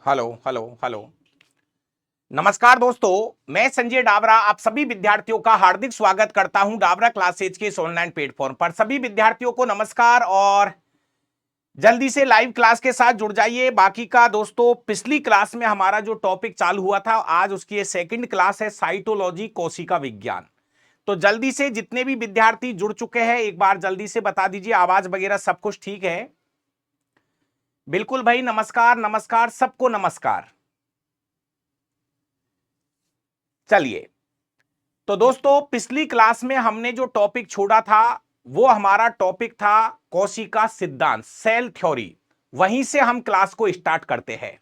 Hello hello hello. नमस्कार दोस्तों, मैं संजय डाबरा आप सभी विद्यार्थियों का हार्दिक स्वागत करता हूं डाबरा क्लासेज के इस ऑनलाइन प्लेटफॉर्म पर। सभी विद्यार्थियों को नमस्कार और जल्दी से लाइव क्लास के साथ जुड़ जाइए। बाकी का दोस्तों, पिछली क्लास में हमारा जो टॉपिक चालू हुआ था, आज उसकी ये सेकंड क्लास है, साइटोलॉजी कोशिका विज्ञान। तो जल्दी से जितने भी विद्यार्थी जुड़ चुके हैं एक बार जल्दी से बता दीजिए, आवाज वगैरह सब कुछ ठीक है? बिल्कुल भाई, नमस्कार नमस्कार, सबको नमस्कार। चलिए, तो दोस्तों पिछली क्लास में हमने जो टॉपिक छोड़ा था वो हमारा टॉपिक था कोशिका सिद्धांत, सेल थ्योरी। वहीं से हम क्लास को स्टार्ट करते हैं।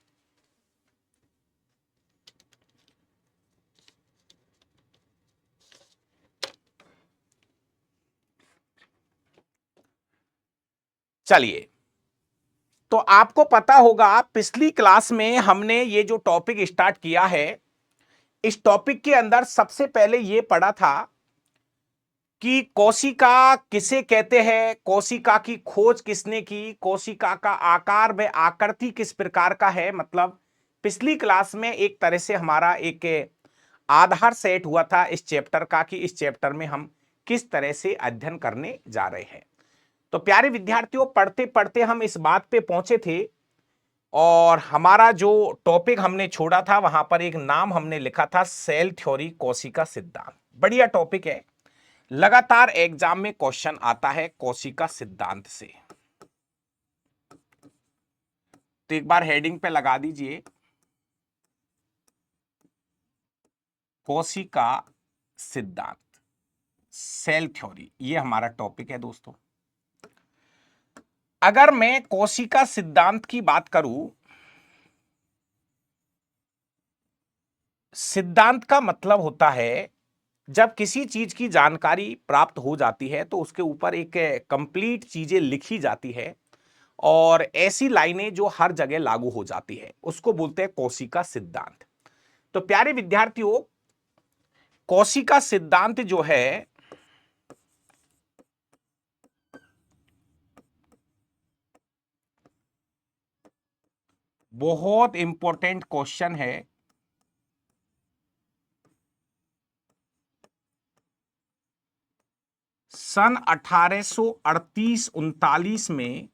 चलिए, तो आपको पता होगा पिछली क्लास में हमने ये जो टॉपिक स्टार्ट किया है, इस टॉपिक के अंदर सबसे पहले ये पढ़ा था कि कोशिका किसे कहते हैं, कोशिका की खोज किसने की, कोशिका का आकार व आकृति किस प्रकार का है। मतलब पिछली क्लास में एक तरह से हमारा एक आधार सेट हुआ था इस चैप्टर का कि इस चैप्टर में हम किस तरह से अध्ययन करने जा रहे हैं। तो प्यारे विद्यार्थियों, पढ़ते पढ़ते हम इस बात पे पहुंचे थे और हमारा जो टॉपिक हमने छोड़ा था वहां पर एक नाम हमने लिखा था, सेल थ्योरी कोशिका सिद्धांत। बढ़िया टॉपिक है, लगातार एग्जाम में क्वेश्चन आता है कोशिका सिद्धांत से। तो एक बार हेडिंग पे लगा दीजिए, कोशिका सिद्धांत, सेल थ्योरी, ये हमारा टॉपिक है दोस्तों। अगर मैं कोशिका सिद्धांत की बात करूं, सिद्धांत का मतलब होता है जब किसी चीज की जानकारी प्राप्त हो जाती है तो उसके ऊपर एक कंप्लीट चीजें लिखी जाती है और ऐसी लाइनें जो हर जगह लागू हो जाती है, उसको बोलते हैं कोशिका सिद्धांत। तो प्यारे विद्यार्थियों, कोशिका सिद्धांत जो है बहुत इंपॉर्टेंट क्वेश्चन है। सन 1838-39 में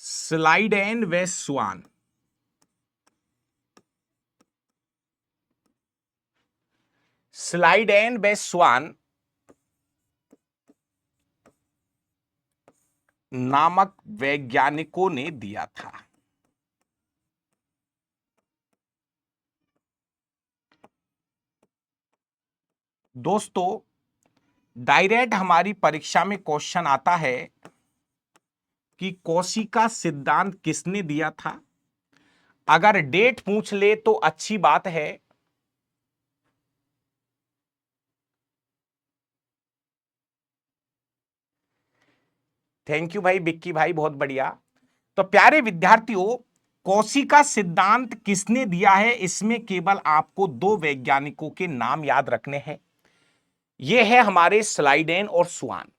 स्लाइडेन व स्वान, स्लाइडेन व स्वान नामक वैज्ञानिकों ने दिया था। दोस्तों, डायरेक्ट हमारी परीक्षा में क्वेश्चन आता है कि कोशिका सिद्धांत किसने दिया था। अगर डेट पूछ ले तो अच्छी बात है, थैंक यू भाई बिक्की भाई, बहुत बढ़िया। तो प्यारे विद्यार्थियों, कोशिका सिद्धांत किसने दिया है, इसमें केवल आपको दो वैज्ञानिकों के नाम याद रखने हैं। ये है हमारे स्लाइडेन और स्वान।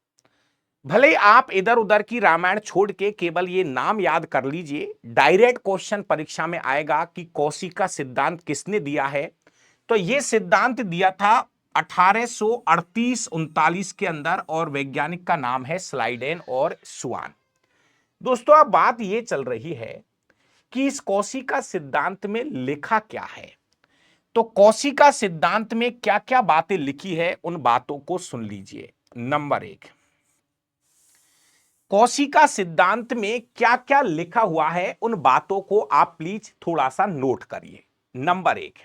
भले ही आप इधर उधर की रामायण छोड़ के केवल ये नाम याद कर लीजिए, डायरेक्ट क्वेश्चन परीक्षा में आएगा कि कोशिका सिद्धांत किसने दिया है। तो ये सिद्धांत दिया था 1838-39 के अंदर और वैज्ञानिक का नाम है स्लाइडेन और स्वान। दोस्तों, अब बात ये चल रही है कि इस कोशिका सिद्धांत में लिखा क्या है। तो कोशिका सिद्धांत में क्या क्या बातें लिखी है उन बातों को सुन लीजिए। नंबर एक, कोशिका सिद्धांत में क्या क्या लिखा हुआ है उन बातों को आप प्लीज थोड़ा सा नोट करिए। नंबर एक,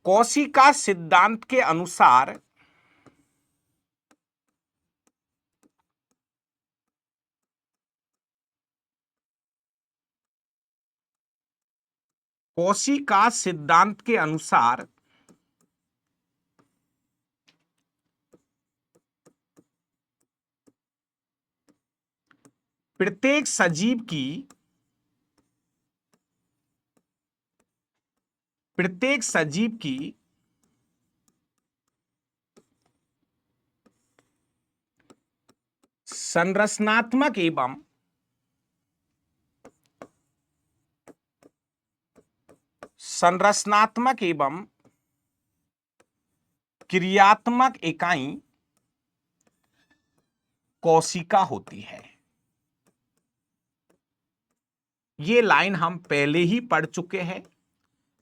कोशिका सिद्धांत के अनुसार कोशिका सिद्धांत के अनुसार प्रत्येक सजीव की प्रत्येक सजीव की संरचनात्मक एवं क्रियात्मक इकाई कोशिका होती है। ये लाइन हम पहले ही पढ़ चुके हैं,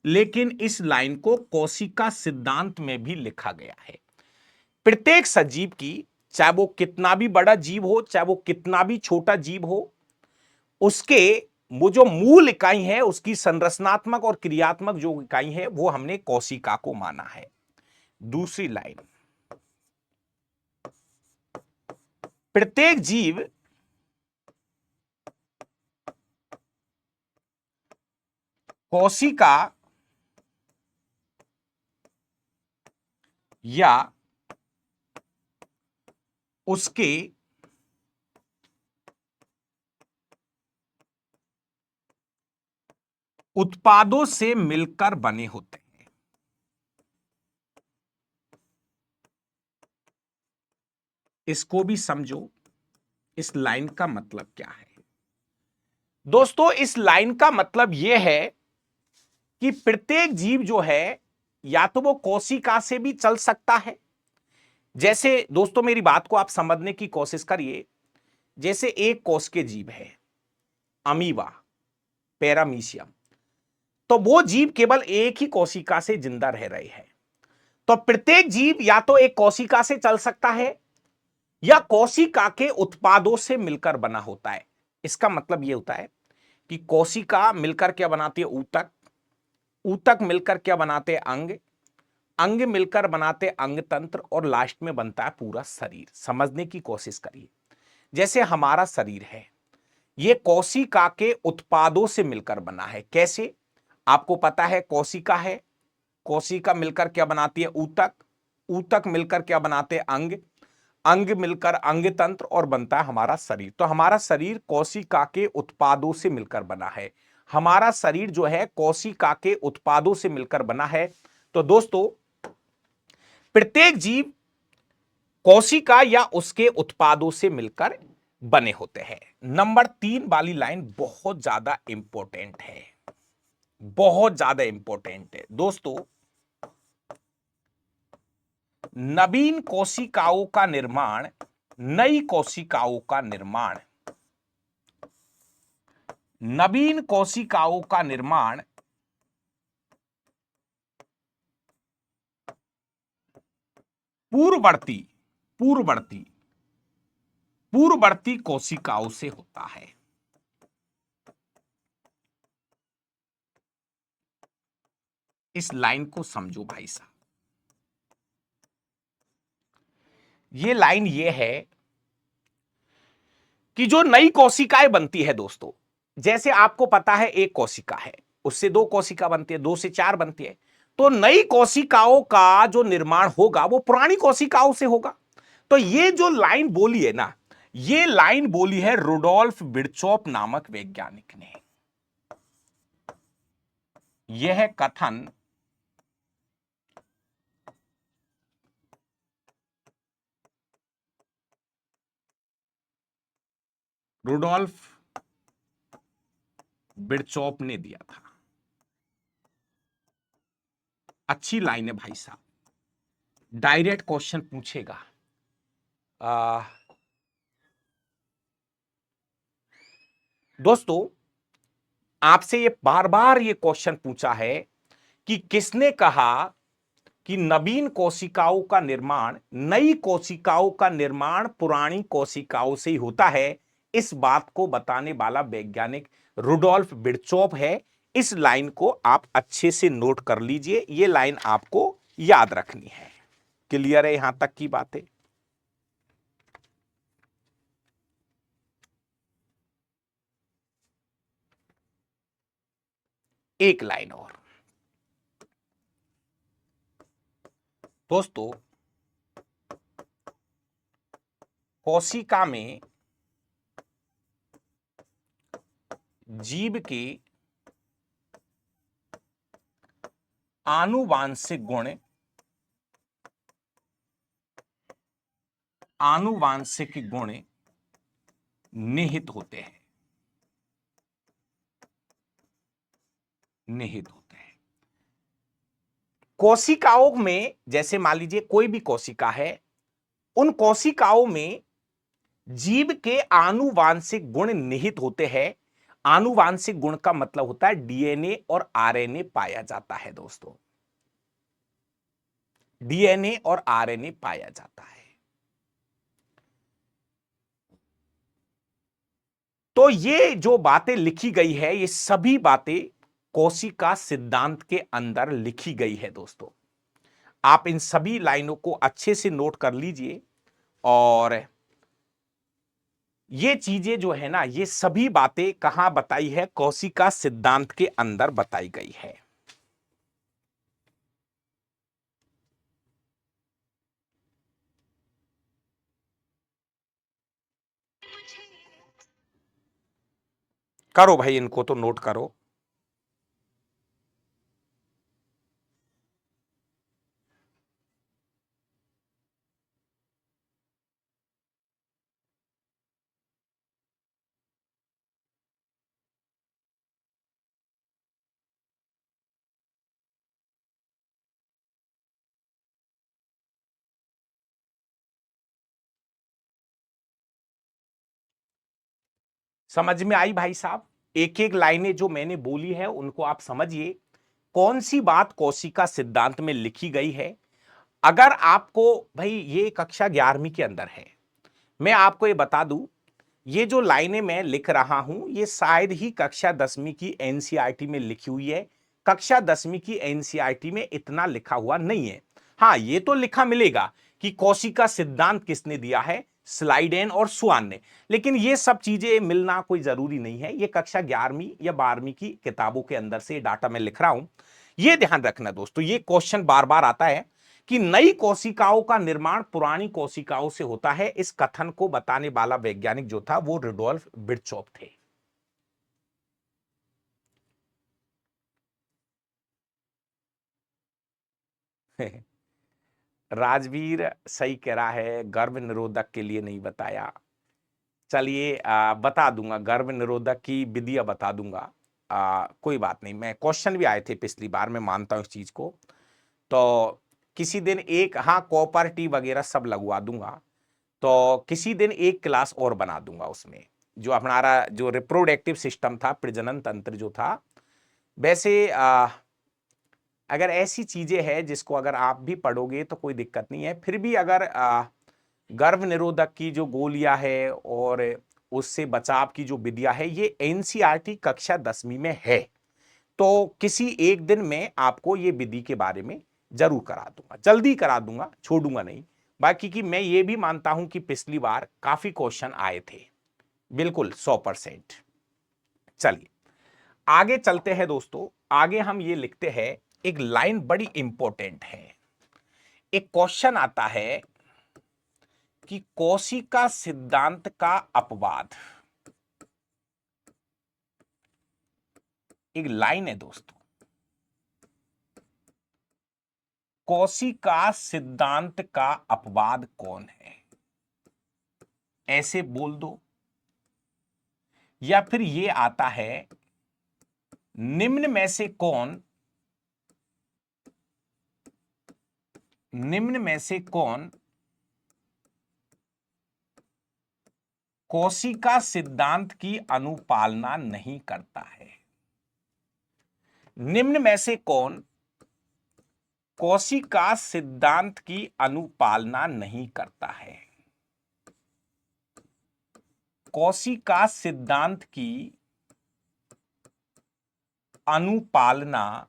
लेकिन इस लाइन को कोशिका सिद्धांत में भी लिखा गया है। प्रत्येक सजीव की, चाहे वो कितना भी बड़ा जीव हो, चाहे वो कितना भी छोटा जीव हो, उसके वो जो मूल इकाई है, उसकी संरचनात्मक और क्रियात्मक जो इकाई है, वो हमने कोशिका को माना है। दूसरी लाइन, प्रत्येक जीव कोशिका या उसके उत्पादों से मिलकर बने होते हैं। इसको भी समझो, इस लाइन का मतलब क्या है। दोस्तों, इस लाइन का मतलब यह है कि प्रत्येक जीव जो है, या तो वो कोशिका से भी चल सकता है। जैसे दोस्तों, मेरी बात को आप समझने की कोशिश करिए। जैसे एक कोश के जीव है, अमीबा, पैरामीशियम, तो वो जीव केवल एक ही कोशिका से जिंदा रह रहे हैं। तो प्रत्येक जीव या तो एक कोशिका से चल सकता है या कोशिका के उत्पादों से मिलकर बना होता है। इसका मतलब यह होता है कि कोशिका मिलकर क्या बनाती है? ऊतक, ऊतक मिलकर क्या बनाते हैं? अंग, अंग मिलकर बनाते अंग तंत्र, और लास्ट में बनता है पूरा शरीर। समझने की कोशिश करिए। जैसे हमारा शरीर है, यह कोशिका के उत्पादों से मिलकर बना है। कैसे? आपको पता है, कोशिका है, कोशिका मिलकर क्या बनाती है? ऊतक, ऊतक मिलकर क्या बनाते हैं? अंग, अंग मिलकर अंग तंत्र, और बनता है हमारा शरीर। तो हमारा शरीर कोशिका के उत्पादों से मिलकर बना है। हमारा शरीर जो है कोशिका के उत्पादों से मिलकर बना है। तो दोस्तों, प्रत्येक जीव कोशिका या उसके उत्पादों से मिलकर बने होते हैं। नंबर 3 वाली लाइन बहुत ज्यादा इंपॉर्टेंट है, बहुत ज्यादा इंपॉर्टेंट है दोस्तों। नवीन कोशिकाओं का निर्माण, नई कोशिकाओं का निर्माण, नवीन कोशिकाओं का निर्माण पूर्ववर्ती पूर्ववर्ती पूर्ववर्ती कोशिकाओं से होता है। इस लाइन को समझो भाई साहब। ये लाइन ये है कि जो नई कोशिकाएं बनती है दोस्तों, जैसे आपको पता है एक कोशिका है, उससे दो कोशिका बनती है, दो से चार बनती है। तो नई कोशिकाओं का जो निर्माण होगा वो पुरानी कोशिकाओं से होगा। तो ये जो लाइन बोली है ना, ये लाइन बोली है रुडोल्फ बिरचॉफ नामक वैज्ञानिक ने। यह कथन रुडोल्फ बिरचॉफ ने दिया था। अच्छी लाइन है भाई साहब, डायरेक्ट क्वेश्चन पूछेगा। दोस्तों, आपसे ये बार बार ये क्वेश्चन पूछा है कि किसने कहा कि नवीन कोशिकाओं का निर्माण, नई कोशिकाओं का निर्माण पुरानी कोशिकाओं से ही होता है। इस बात को बताने वाला वैज्ञानिक रुडोल्फ बिरचॉफ है। इस लाइन को आप अच्छे से नोट कर लीजिए, ये लाइन आपको याद रखनी है। क्लियर है यहां तक की बातें? एक लाइन और दोस्तों, कोशिका में जीव के आनुवांशिक गुण, आनुवांशिक गुण निहित होते हैं, निहित होते हैं। कोशिकाओं में जैसे मान लीजिए कोई भी कोशिका है, उन कोशिकाओं में जीव के आनुवांशिक गुण निहित होते हैं। आनुवांशिक गुण का मतलब होता है डीएनए और आरएनए पाया जाता है दोस्तों, डीएनए और आरएनए पाया जाता है। तो ये जो बातें लिखी गई है, ये सभी बातें कोशिका सिद्धांत के अंदर लिखी गई है दोस्तों। आप इन सभी लाइनों को अच्छे से नोट कर लीजिए, और ये चीजें जो है ना, ये सभी बातें कहां बताई है, कोशिका सिद्धांत के अंदर बताई गई है। करो भाई, इनको तो नोट करो। समझ में आई भाई साहब? एक एक लाइनें जो मैंने बोली है उनको आप समझिए, कौन सी बात कोशिका सिद्धांत में लिखी गई है। अगर आपको भाई ये कक्षा 11वीं के अंदर है, मैं आपको ये बता दूं, ये जो लाइनें मैं लिख रहा हूं ये शायद ही कक्षा 10वीं की एनसीईआरटी में लिखी हुई है। कक्षा 10वीं की एनसीईआरटी में इतना लिखा हुआ नहीं है। हां, ये तो लिखा मिलेगा कि कोशिका सिद्धांत किसने दिया है, स्लाइडेन और स्वान ने। लेकिन ये सब चीजें मिलना कोई जरूरी नहीं है। ये कक्षा 11वीं या 12वीं की किताबों के अंदर से डाटा मैं लिख रहा हूं। ये ध्यान रखना दोस्तों, ये क्वेश्चन बार बार आता है कि नई कोशिकाओं का निर्माण पुरानी कोशिकाओं से होता है। इस कथन को बताने वाला वैज्ञानिक जो था वो रुडोल्फ बिरचॉफ थे। राजवीर सही कह रहा है, गर्भ निरोधक के लिए नहीं बताया। चलिए बता दूंगा, गर्भ निरोधक की विधियां बता दूंगा। कोई बात नहीं, मैं क्वेश्चन भी आए थे पिछली बार, मैं मानता हूं इस चीज को। तो किसी दिन एक, हाँ, कॉपर टी वगैरह सब लगवा दूंगा। तो किसी दिन एक क्लास और बना दूंगा उसमें, जो हमारा जो रिप्रोडक्टिव सिस्टम था, प्रजनन तंत्र जो था। वैसे अगर ऐसी चीजें हैं जिसको अगर आप भी पढ़ोगे तो कोई दिक्कत नहीं है। फिर भी अगर गर्भ निरोधक की जो गोलियां है और उससे बचाव की जो विधियां है, ये एनसीईआरटी कक्षा 10वीं में है। तो किसी एक दिन में आपको ये विधि के बारे में जरूर करा दूंगा, जल्दी करा दूंगा, छोड़ूंगा नहीं। बाकी की मैं ये भी मानता हूं कि पिछली बार काफी क्वेश्चन आए थे, बिल्कुल 100%। चलिए आगे चलते हैं दोस्तों। आगे हम ये लिखते हैं, एक लाइन बड़ी इंपॉर्टेंट है। एक क्वेश्चन आता है कि कोशिका सिद्धांत का अपवाद। एक लाइन है दोस्तों, कोशिका सिद्धांत का अपवाद कौन है, ऐसे बोल दो। या फिर ये आता है, निम्न में से कौन, निम्न में से कौन कोशिका सिद्धांत की अनुपालना नहीं करता है। निम्न में से कौन कोशिका सिद्धांत की अनुपालना नहीं करता है। कोशिका सिद्धांत की अनुपालना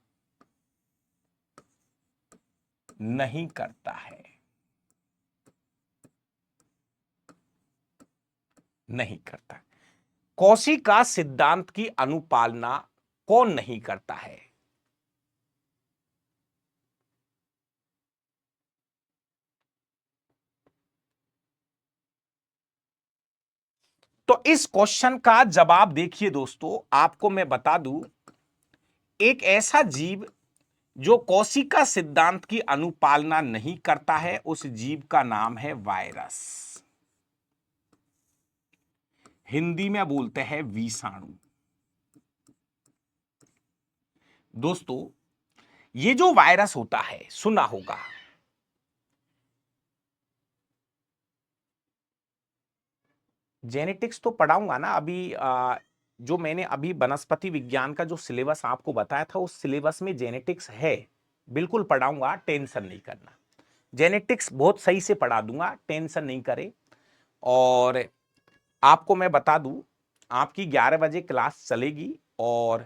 नहीं करता है, नहीं करता। कोशिका सिद्धांत की अनुपालना कौन नहीं करता है। तो इस क्वेश्चन का जवाब देखिए दोस्तों, आपको मैं बता दूं, एक ऐसा जीव जो कोशिका सिद्धांत की अनुपालना नहीं करता है उस जीव का नाम है वायरस। हिंदी में बोलते हैं विषाणु। दोस्तों, ये जो वायरस होता है, सुना होगा, जेनेटिक्स तो पढ़ाऊंगा ना अभी। जो मैंने अभी वनस्पति विज्ञान का जो सिलेबस आपको बताया था, उस सिलेबस में जेनेटिक्स है, बिल्कुल पढ़ाऊंगा, टेंशन नहीं करना। जेनेटिक्स बहुत सही से पढ़ा दूंगा, टेंशन नहीं करे। और आपको मैं बता दूं, आपकी 11 बजे क्लास चलेगी और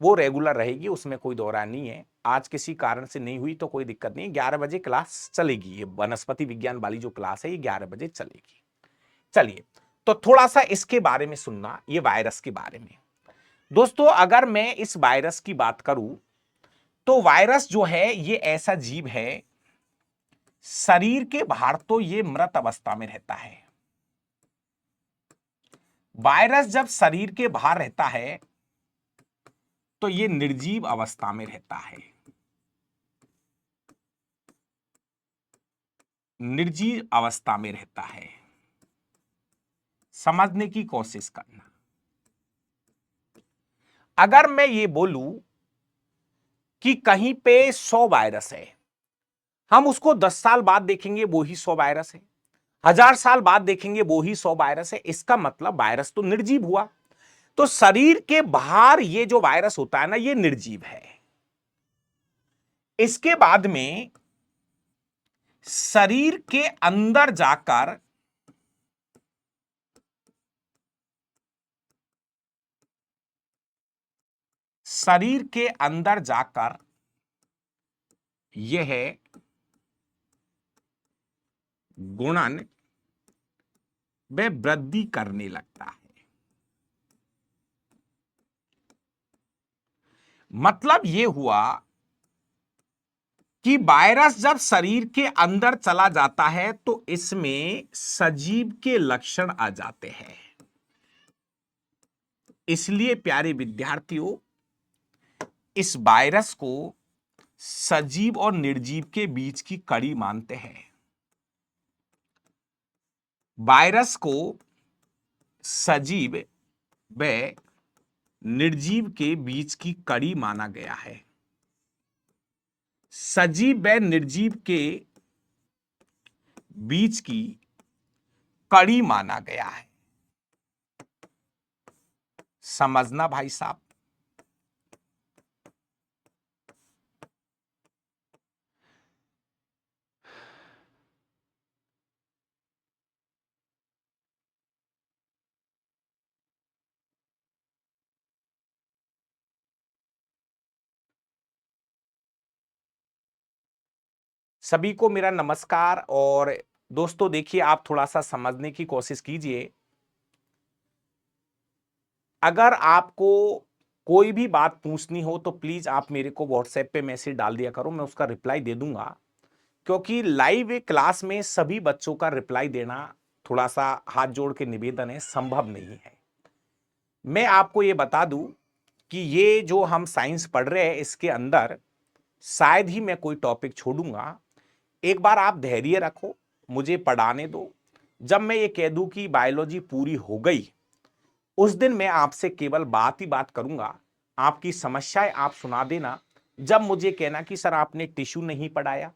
वो रेगुलर रहेगी, उसमें कोई दौरा नहीं है। आज किसी कारण से नहीं हुई तो कोई दिक्कत नहीं, 11 बजे क्लास चलेगी। ये वनस्पति विज्ञान वाली जो क्लास है, ये 11 बजे चलेगी। चलिए, तो थोड़ा सा इसके बारे में सुनना, ये वायरस के बारे में। दोस्तों, अगर मैं इस वायरस की बात करूं, तो वायरस जो है ये ऐसा जीव है, शरीर के बाहर तो ये मृत अवस्था में रहता है। वायरस जब शरीर के बाहर रहता है तो ये निर्जीव अवस्था में रहता है। निर्जीव अवस्था में रहता है। समझने की कोशिश करना। अगर मैं ये बोलूं कि कहीं पे 100 वायरस है, हम उसको 10 साल बाद देखेंगे वो ही 100 वायरस है, 1000 साल बाद देखेंगे वो ही 100 वायरस है। इसका मतलब वायरस तो निर्जीव हुआ। तो शरीर के बाहर ये जो वायरस होता है ना, ये निर्जीव है। इसके बाद में शरीर के अंदर जाकर शरीर के अंदर जाकर यह गुणन व वृद्धि करने लगता है। मतलब यह हुआ कि वायरस जब शरीर के अंदर चला जाता है तो इसमें सजीव के लक्षण आ जाते हैं। इसलिए प्यारे विद्यार्थियों, इस वायरस को सजीव और निर्जीव के बीच की कड़ी मानते हैं। वायरस को सजीव व निर्जीव के बीच की कड़ी माना गया है। सजीव व निर्जीव के बीच की कड़ी माना गया है। समझना भाई साहब। सभी को मेरा नमस्कार। और दोस्तों देखिए, आप थोड़ा सा समझने की कोशिश कीजिए। अगर आपको कोई भी बात पूछनी हो तो प्लीज आप मेरे को व्हाट्सएप पे मैसेज डाल दिया करो, मैं उसका रिप्लाई दे दूंगा। क्योंकि लाइव क्लास में सभी बच्चों का रिप्लाई देना, थोड़ा सा हाथ जोड़ के निवेदन है, संभव नहीं है। मैं आपको ये बता दूं कि ये जो हम साइंस पढ़ रहे हैं, इसके अंदर शायद ही मैं कोई टॉपिक छोड़ूंगा। एक बार आप धैर्य रखो, मुझे पढ़ाने दो। जब मैं ये कह दूं कि बायोलॉजी पूरी हो गई, उस दिन मैं आपसे केवल बात ही बात करूंगा। आपकी समस्याएं आप सुना देना। जब मुझे कहना कि सर आपने टिश्यू नहीं पढ़ाया,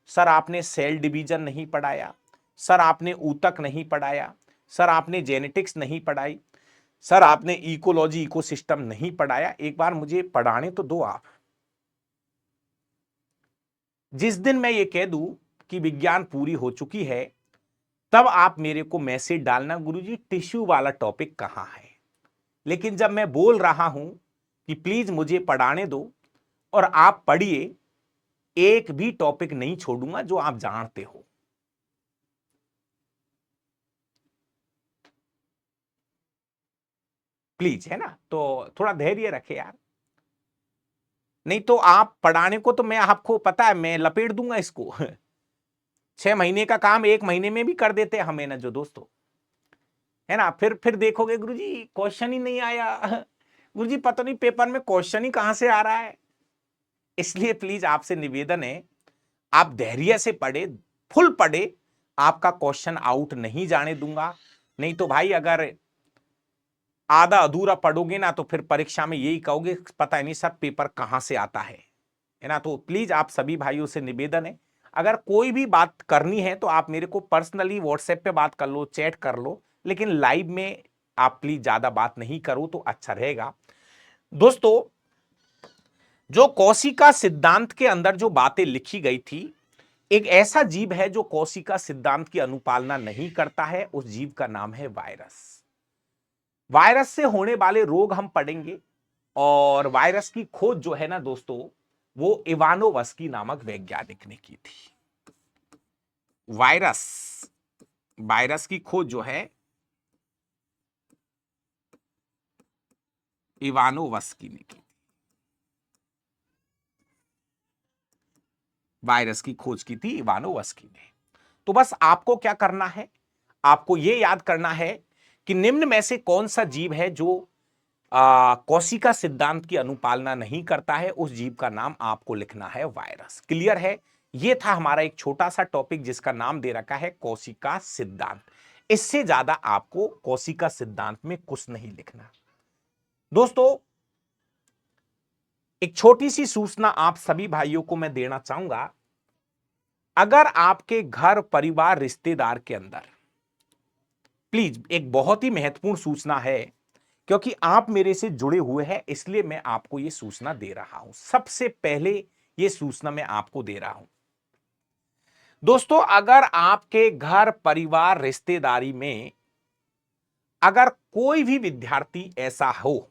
सर आपने सेल डिवीजन नहीं पढ़ाया, सर आपने ऊतक नहीं पढ़ाया, सर आपने जेनेटिक्स नहीं पढ़ाई, सर आपने इकोलॉजी इकोसिस्टम नहीं पढ़ाया, एक बार मुझे पढ़ाने तो दो आप। जिस दिन मैं ये कह दूं कि विज्ञान पूरी हो चुकी है, तब आप मेरे को मैसेज डालना, गुरुजी टिश्यू वाला टॉपिक कहां है। लेकिन जब मैं बोल रहा हूं कि प्लीज मुझे पढ़ाने दो और आप पढ़िए, एक भी टॉपिक नहीं छोड़ूंगा जो आप जानते हो। प्लीज, है ना। तो थोड़ा धैर्य रखे यार, नहीं तो आप पढ़ाने को तो मैं, आपको पता है मैं लपेट दूंगा इसको। 6 महीने का काम 1 महीने में भी कर देते हैं हमें ना जो दोस्तों, है ना। फिर देखोगे गुरुजी क्वेश्चन ही नहीं आया। गुरुजी पता नहीं पेपर में क्वेश्चन ही कहां से आ रहा है। इसलिए प्लीज आपसे निवेदन है, आप धैर्य से पढ़े, फुल पढ़े, आपका क्वेश्चन आउट नहीं जाने दूंगा। नहीं तो भाई अगर आधा अधूरा पढ़ोगे ना तो फिर परीक्षा में यही कहोगे पता नहीं सर पेपर कहां से आता है ना। तो प्लीज आप सभी भाइयों से निवेदन है, अगर कोई भी बात करनी है तो आप मेरे को पर्सनली व्हाट्सएप पे बात कर लो, चैट कर लो, लेकिन लाइव में आप प्लीज ज्यादा बात नहीं करो तो अच्छा रहेगा। दोस्तों, जो कोशिका सिद्धांत के अंदर जो बातें लिखी गई थी, एक ऐसा जीव है जो कोशिका सिद्धांत की अनुपालना नहीं करता है, उस जीव का नाम है वायरस। वायरस से होने वाले रोग हम पढ़ेंगे, और वायरस की खोज जो है ना दोस्तों, वो इवानोवस्की नामक वैज्ञानिक ने की थी। वायरस वायरस की खोज जो है इवानोवस्की ने की। वायरस की खोज की थी इवानोवस्की ने। तो बस आपको क्या करना है, आपको यह याद करना है कि निम्न में से कौन सा जीव है जो कोशिका सिद्धांत की अनुपालना नहीं करता है, उस जीव का नाम आपको लिखना है वायरस। क्लियर है? यह था हमारा एक छोटा सा टॉपिक जिसका नाम दे रखा है कोशिका सिद्धांत। इससे ज्यादा आपको कोशिका सिद्धांत में कुछ नहीं लिखना। दोस्तों, एक छोटी सी सूचना आप सभी भाइयों को मैं देना चाहूंगा। अगर आपके घर परिवार रिश्तेदार के अंदर, प्लीज एक बहुत ही महत्वपूर्ण सूचना है, क्योंकि आप मेरे से जुड़े हुए हैं इसलिए मैं आपको यह सूचना दे रहा हूं। सबसे पहले यह सूचना मैं आपको दे रहा हूं। दोस्तों, अगर आपके घर परिवार रिश्तेदारी में अगर कोई भी विद्यार्थी ऐसा हो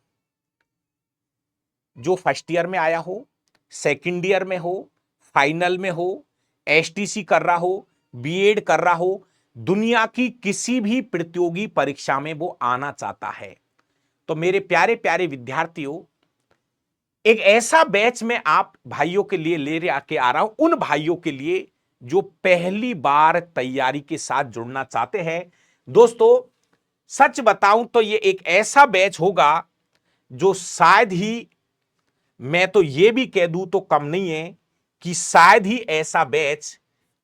जो फर्स्ट ईयर में आया हो, सेकंड ईयर में हो, फाइनल में हो, एसटीसी कर रहा हो, बीएड कर रहा हो, दुनिया की किसी भी प्रतियोगी परीक्षा में वो आना चाहता है, तो मेरे प्यारे प्यारे विद्यार्थियों, एक ऐसा बैच में आप भाइयों के लिए ले आके आ रहा हूं, उन भाइयों के लिए जो पहली बार तैयारी के साथ जुड़ना चाहते हैं। दोस्तों, सच बताऊं तो ये एक ऐसा बैच होगा जो शायद ही, मैं तो ये भी कह दूं तो कम नहीं है, कि शायद ही ऐसा बैच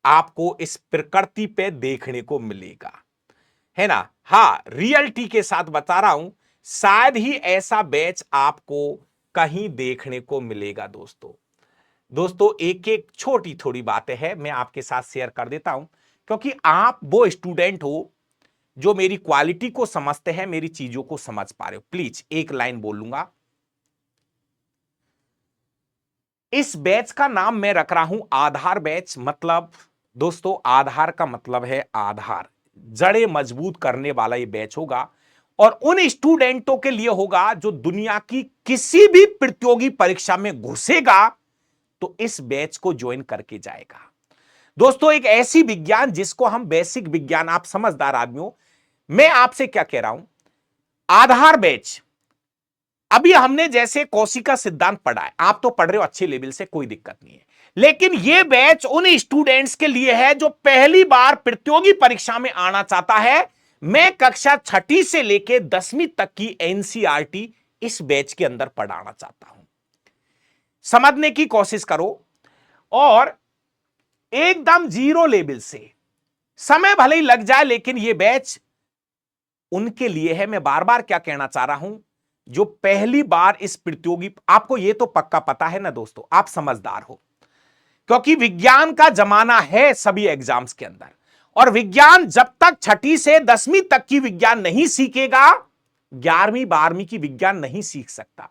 आपको इस प्रकृति पे देखने को मिलेगा, है ना। हां, रियलिटी के साथ बता रहा हूं, शायद ही ऐसा बैच आपको कहीं देखने को मिलेगा। दोस्तों, एक एक छोटी थोड़ी बातें हैं, मैं आपके साथ शेयर कर देता हूं, क्योंकि आप वो स्टूडेंट हो जो मेरी क्वालिटी को समझते हैं, मेरी चीजों को समझ पा रहे हो। प्लीज एक लाइन बोलूंगा, इस बैच का नाम मैं रख रहा हूं आधार बैच। मतलब दोस्तों, आधार का मतलब है आधार, जड़ें मजबूत करने वाला ये बैच होगा, और उन स्टूडेंटों के लिए होगा जो दुनिया की किसी भी प्रतियोगी परीक्षा में घुसेगा तो इस बैच को ज्वाइन करके जाएगा। दोस्तों, एक ऐसी विज्ञान जिसको हम बेसिक विज्ञान, आप समझदार आदमी हो, मैं आपसे क्या कह रहा हूं, आधार बैच, अभी हमने जैसे कोशिका सिद्धांत पढ़ा है, आप तो पढ़ रहे हो अच्छे लेवल से, कोई दिक्कत नहीं है, लेकिन यह बैच उन स्टूडेंट्स के लिए है जो पहली बार प्रतियोगी परीक्षा में आना चाहता है। मैं कक्षा 6ठी से लेकर 10वीं तक की एनसीईआरटी इस बैच के अंदर पढ़ाना चाहता हूं। समझने की कोशिश करो, और एकदम जीरो लेवल से, समय भले ही लग जाए लेकिन यह बैच उनके लिए है। मैं बार बार क्या कहना चाह रहा हूं, जो पहली बार इस प्रतियोगी, आपको यह तो पक्का पता है ना दोस्तों, आप समझदार हो, क्योंकि विज्ञान का जमाना है सभी एग्जाम्स के अंदर, और विज्ञान जब तक 6ठी से 10वीं तक की विज्ञान नहीं सीखेगा, 11वीं 12वीं की विज्ञान नहीं सीख सकता।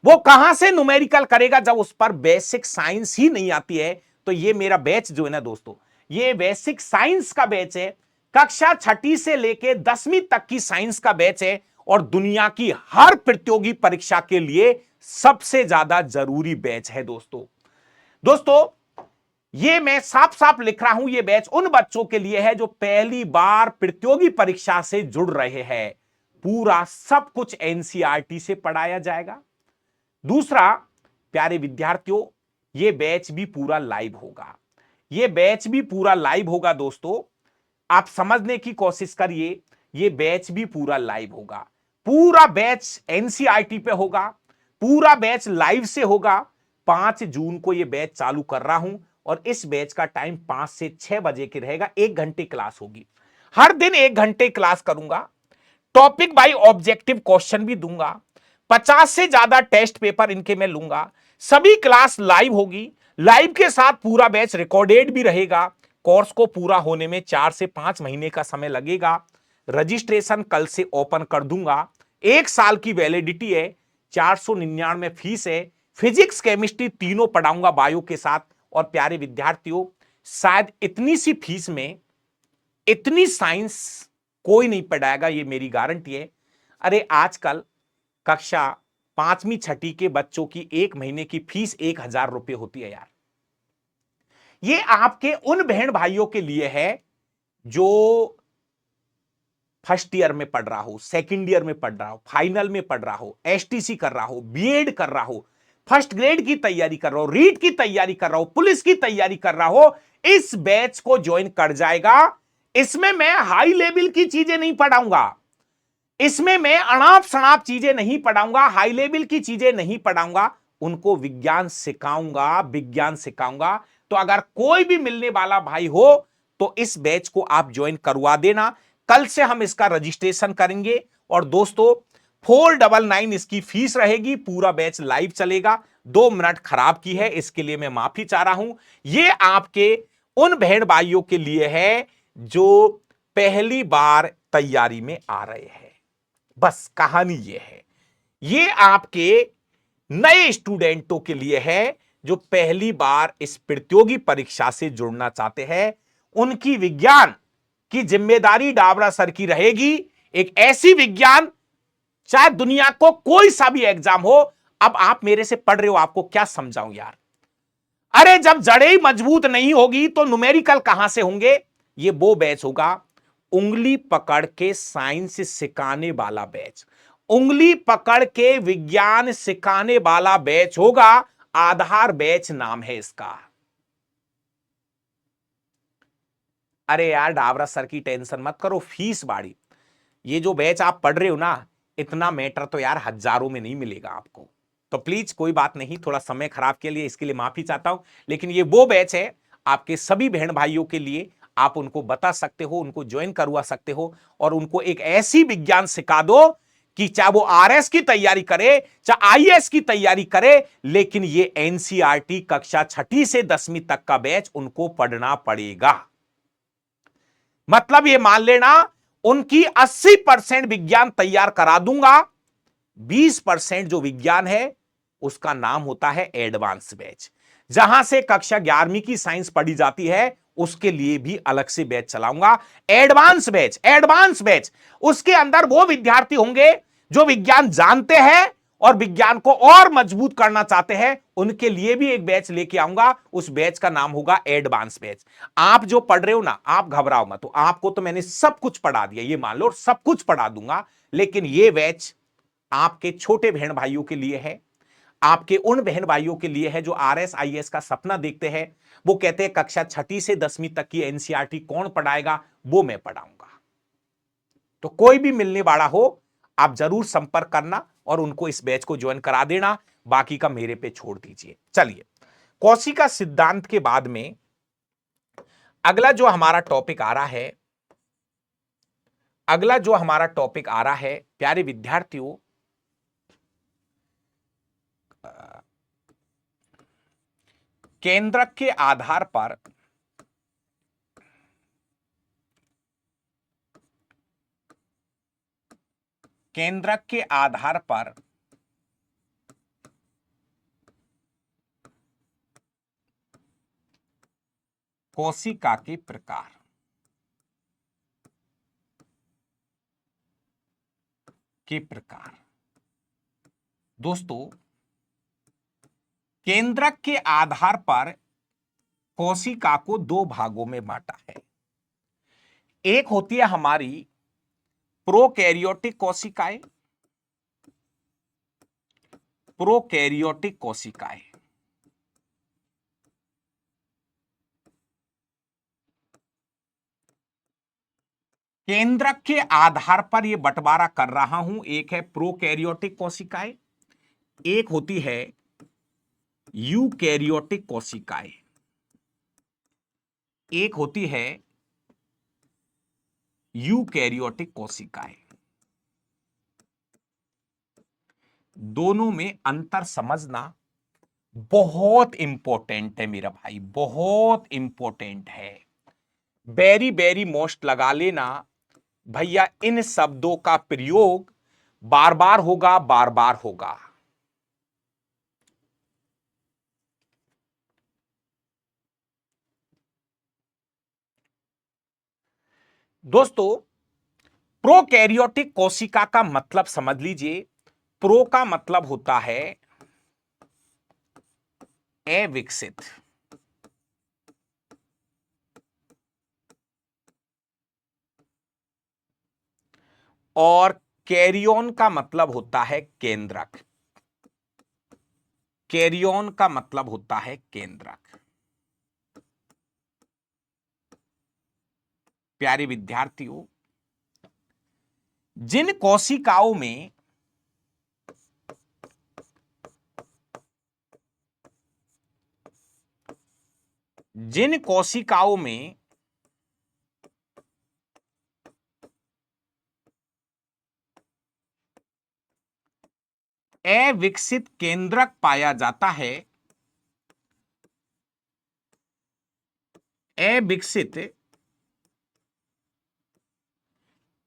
वो कहां से न्यूमेरिकल करेगा जब उस पर बेसिक साइंस ही नहीं आती है। तो ये मेरा बैच जो है ना दोस्तों, ये बेसिक साइंस का बैच है, कक्षा 6ठी से लेकर 10वीं तक की साइंस का बैच है, और दुनिया की हर प्रतियोगी परीक्षा के लिए सबसे ज्यादा जरूरी बैच है। दोस्तों, ये मैं साफ साफ लिख रहा हूं, ये बैच उन बच्चों के लिए है जो पहली बार प्रतियोगी परीक्षा से जुड़ रहे हैं। पूरा सब कुछ एनसीईआरटी से पढ़ाया जाएगा। दूसरा, प्यारे विद्यार्थियों, ये बैच भी पूरा लाइव होगा, ये बैच भी पूरा लाइव होगा। दोस्तों, आप समझने की कोशिश करिए, ये बैच भी पूरा लाइव होगा, पूरा बैच एनसीईआरटी पे होगा, पूरा बैच लाइव से होगा, 5 जून को ये बैच चालू कर रहा हूं और इस बैच का टाइम 5 से 6 बजे की रहेगा। 1 घंटे क्लास होगी, हर दिन 1 घंटे क्लास करूंगा। टॉपिक बाय ऑब्जेक्टिव क्वेश्चन भी दूंगा। 50 से ज्यादा टेस्ट पेपर इनके मैं लूंगा। सभी क्लास लाइव होगी, लाइव के साथ पूरा बैच रिकॉर्डेड भी रहेगा। कोर्स को पूरा होने में 4 से 5 महीने का समय लगेगा। रजिस्ट्रेशन कल से ओपन कर दूंगा। 1 साल की वैलिडिटी है, 499 फीस है। फिजिक्स केमिस्ट्री तीनों पढ़ाऊंगा बायो के साथ। और प्यारे विद्यार्थियों, शायद इतनी सी फीस में इतनी साइंस कोई नहीं पढ़ाएगा, ये मेरी गारंटी है। अरे आजकल कक्षा 5वीं 6ठी के बच्चों की 1 महीने की फीस 1000 रुपए होती है यार। ये आपके उन बहन भाइयों के लिए है जो फर्स्ट ईयर में पढ़ रहा हो, सेकंड ईयर में पढ़ रहा हो, फाइनल में पढ़ रहा हो, एसटीसी कर रहा हो, बीएड कर रहा हो, फर्स्ट ग्रेड की तैयारी कर रहा हो, रीट की तैयारी कर रहा हो, पुलिस की तैयारी कर रहा हो, इस बैच को ज्वाइन कर जाएगा। इसमें मैं हाई लेवल की चीजें नहीं पढ़ाऊंगा, इसमें मैं अनाप शनाप चीजें नहीं पढ़ाऊंगा, हाई लेवल की चीजें नहीं पढ़ाऊंगा। उनको विज्ञान सिखाऊंगा, विज्ञान सिखाऊंगा। तो अगर कोई भी मिलने वाला भाई हो तो इस बैच को आप ज्वाइन करवा देना। कल से हम इसका रजिस्ट्रेशन करेंगे। और दोस्तों 499 इसकी फीस रहेगी। पूरा बैच लाइव चलेगा। 2 मिनट खराब की है, इसके लिए मैं माफी चाह रहा हूं। यह आपके उन बहन भाइयों के लिए है जो पहली बार तैयारी में आ रहे हैं। बस कहानी यह है, ये आपके नए स्टूडेंटों के लिए है जो पहली बार इस प्रतियोगी परीक्षा से जुड़ना चाहते हैं। उनकी विज्ञान की जिम्मेदारी डाबरा सर की रहेगी। एक ऐसी विज्ञान, चाहे दुनिया को कोई सा भी एग्जाम हो। अब आप मेरे से पढ़ रहे हो, आपको क्या समझाऊं यार। अरे जब जड़ें ही मजबूत नहीं होगी तो न्यूमेरिकल कहां से होंगे। ये वो बैच होगा, उंगली पकड़ के साइंस सिखाने वाला बैच, उंगली पकड़ के विज्ञान सिखाने वाला बैच होगा। आधार बैच नाम है इसका। अरे यार डाबरा सर की टेंशन मत करो, फीस बाड़ी। ये जो बैच आप पढ़ रहे हो ना, इतना मैटर तो यार हजारों में नहीं मिलेगा आपको। तो प्लीज कोई बात नहीं, थोड़ा समय खराब के लिए इसके लिए माफी चाहता हूं। लेकिन ये वो बैच है आपके सभी बहन भाइयों के लिए। आप उनको बता सकते हो, उनको ज्वाइन करवा सकते हो और उनको एक ऐसी विज्ञान सिखा दो कि चाहे वो आरएस की तैयारी करे, चाहे आईएएस की तैयारी करे, लेकिन ये एनसीईआरटी कक्षा 6ठी से 10वीं तक का बैच उनको पढ़ना पड़ेगा। मतलब ये मान लेना, उनकी 80% विज्ञान तैयार करा दूंगा। 20% जो विज्ञान है उसका नाम होता है एडवांस बैच। जहां से कक्षा 11वीं की साइंस पढ़ी जाती है उसके लिए भी अलग से बैच चलाऊंगा। एडवांस बैच, एडवांस बैच, उसके अंदर वो विद्यार्थी होंगे जो विज्ञान जानते हैं और विज्ञान को और मजबूत करना चाहते हैं। उनके लिए भी एक बैच लेके आऊंगा। उस बैच का नाम होगा एडवांस बैच। आप जो पढ़ रहे हो ना, आप घबराओ मत। तो आपको तो मैंने सब कुछ पढ़ा दिया, ये मान लो, सब कुछ पढ़ा दूंगा। लेकिन ये बैच आपके छोटे बहन भाइयों के लिए है, आपके उन बहन भाइयों के लिए है जो आरएस आईएएस का सपना देखते हैं। वो कहते हैं कक्षा 6ठी से 10वीं तक की एनसीईआरटी कौन पढ़ाएगा, वो मैं पढ़ाऊंगा। तो कोई भी मिलने वाला हो आप जरूर संपर्क करना और उनको इस बैच को ज्वाइन करा देना। बाकी का मेरे पे छोड़ दीजिए। चलिए, कौशिका सिद्धांत के बाद में अगला जो हमारा टॉपिक आ रहा है, अगला जो हमारा टॉपिक आ रहा है प्यारे विद्यार्थियों, केंद्रक के आधार पर केंद्रक के आधार पर कोशिका के प्रकार। दोस्तों, केंद्रक के आधार पर कोशिका को 2 भागों में बांटा है। एक होती है हमारी प्रोकैरियोटिक कोशिकाएं, प्रोकैरियोटिक कोशिकाएं। केंद्रक के आधार पर यह बंटवारा कर रहा हूं। एक है प्रोकैरियोटिक कोशिकाएं, एक होती है यूकैरियोटिक कोशिकाएं, एक होती है यूकैरियोटिक कोशिकाएं। दोनों में अंतर समझना बहुत इंपॉर्टेंट है मेरा भाई, बहुत इंपॉर्टेंट है। वेरी वेरी मोस्ट लगा लेना भैया, इन शब्दों का प्रयोग बार बार होगा, बार बार होगा। दोस्तों, प्रोकैरियोटिक कोशिका का मतलब समझ लीजिए। प्रो का मतलब होता है अविकसित, और कैरियन का मतलब होता है केंद्रक। कैरियन का मतलब होता है केंद्रक। प्यारे विद्यार्थियों, जिन कोशिकाओं में जिन कोशिकाओं में अविकसित केंद्रक पाया जाता है, अविकसित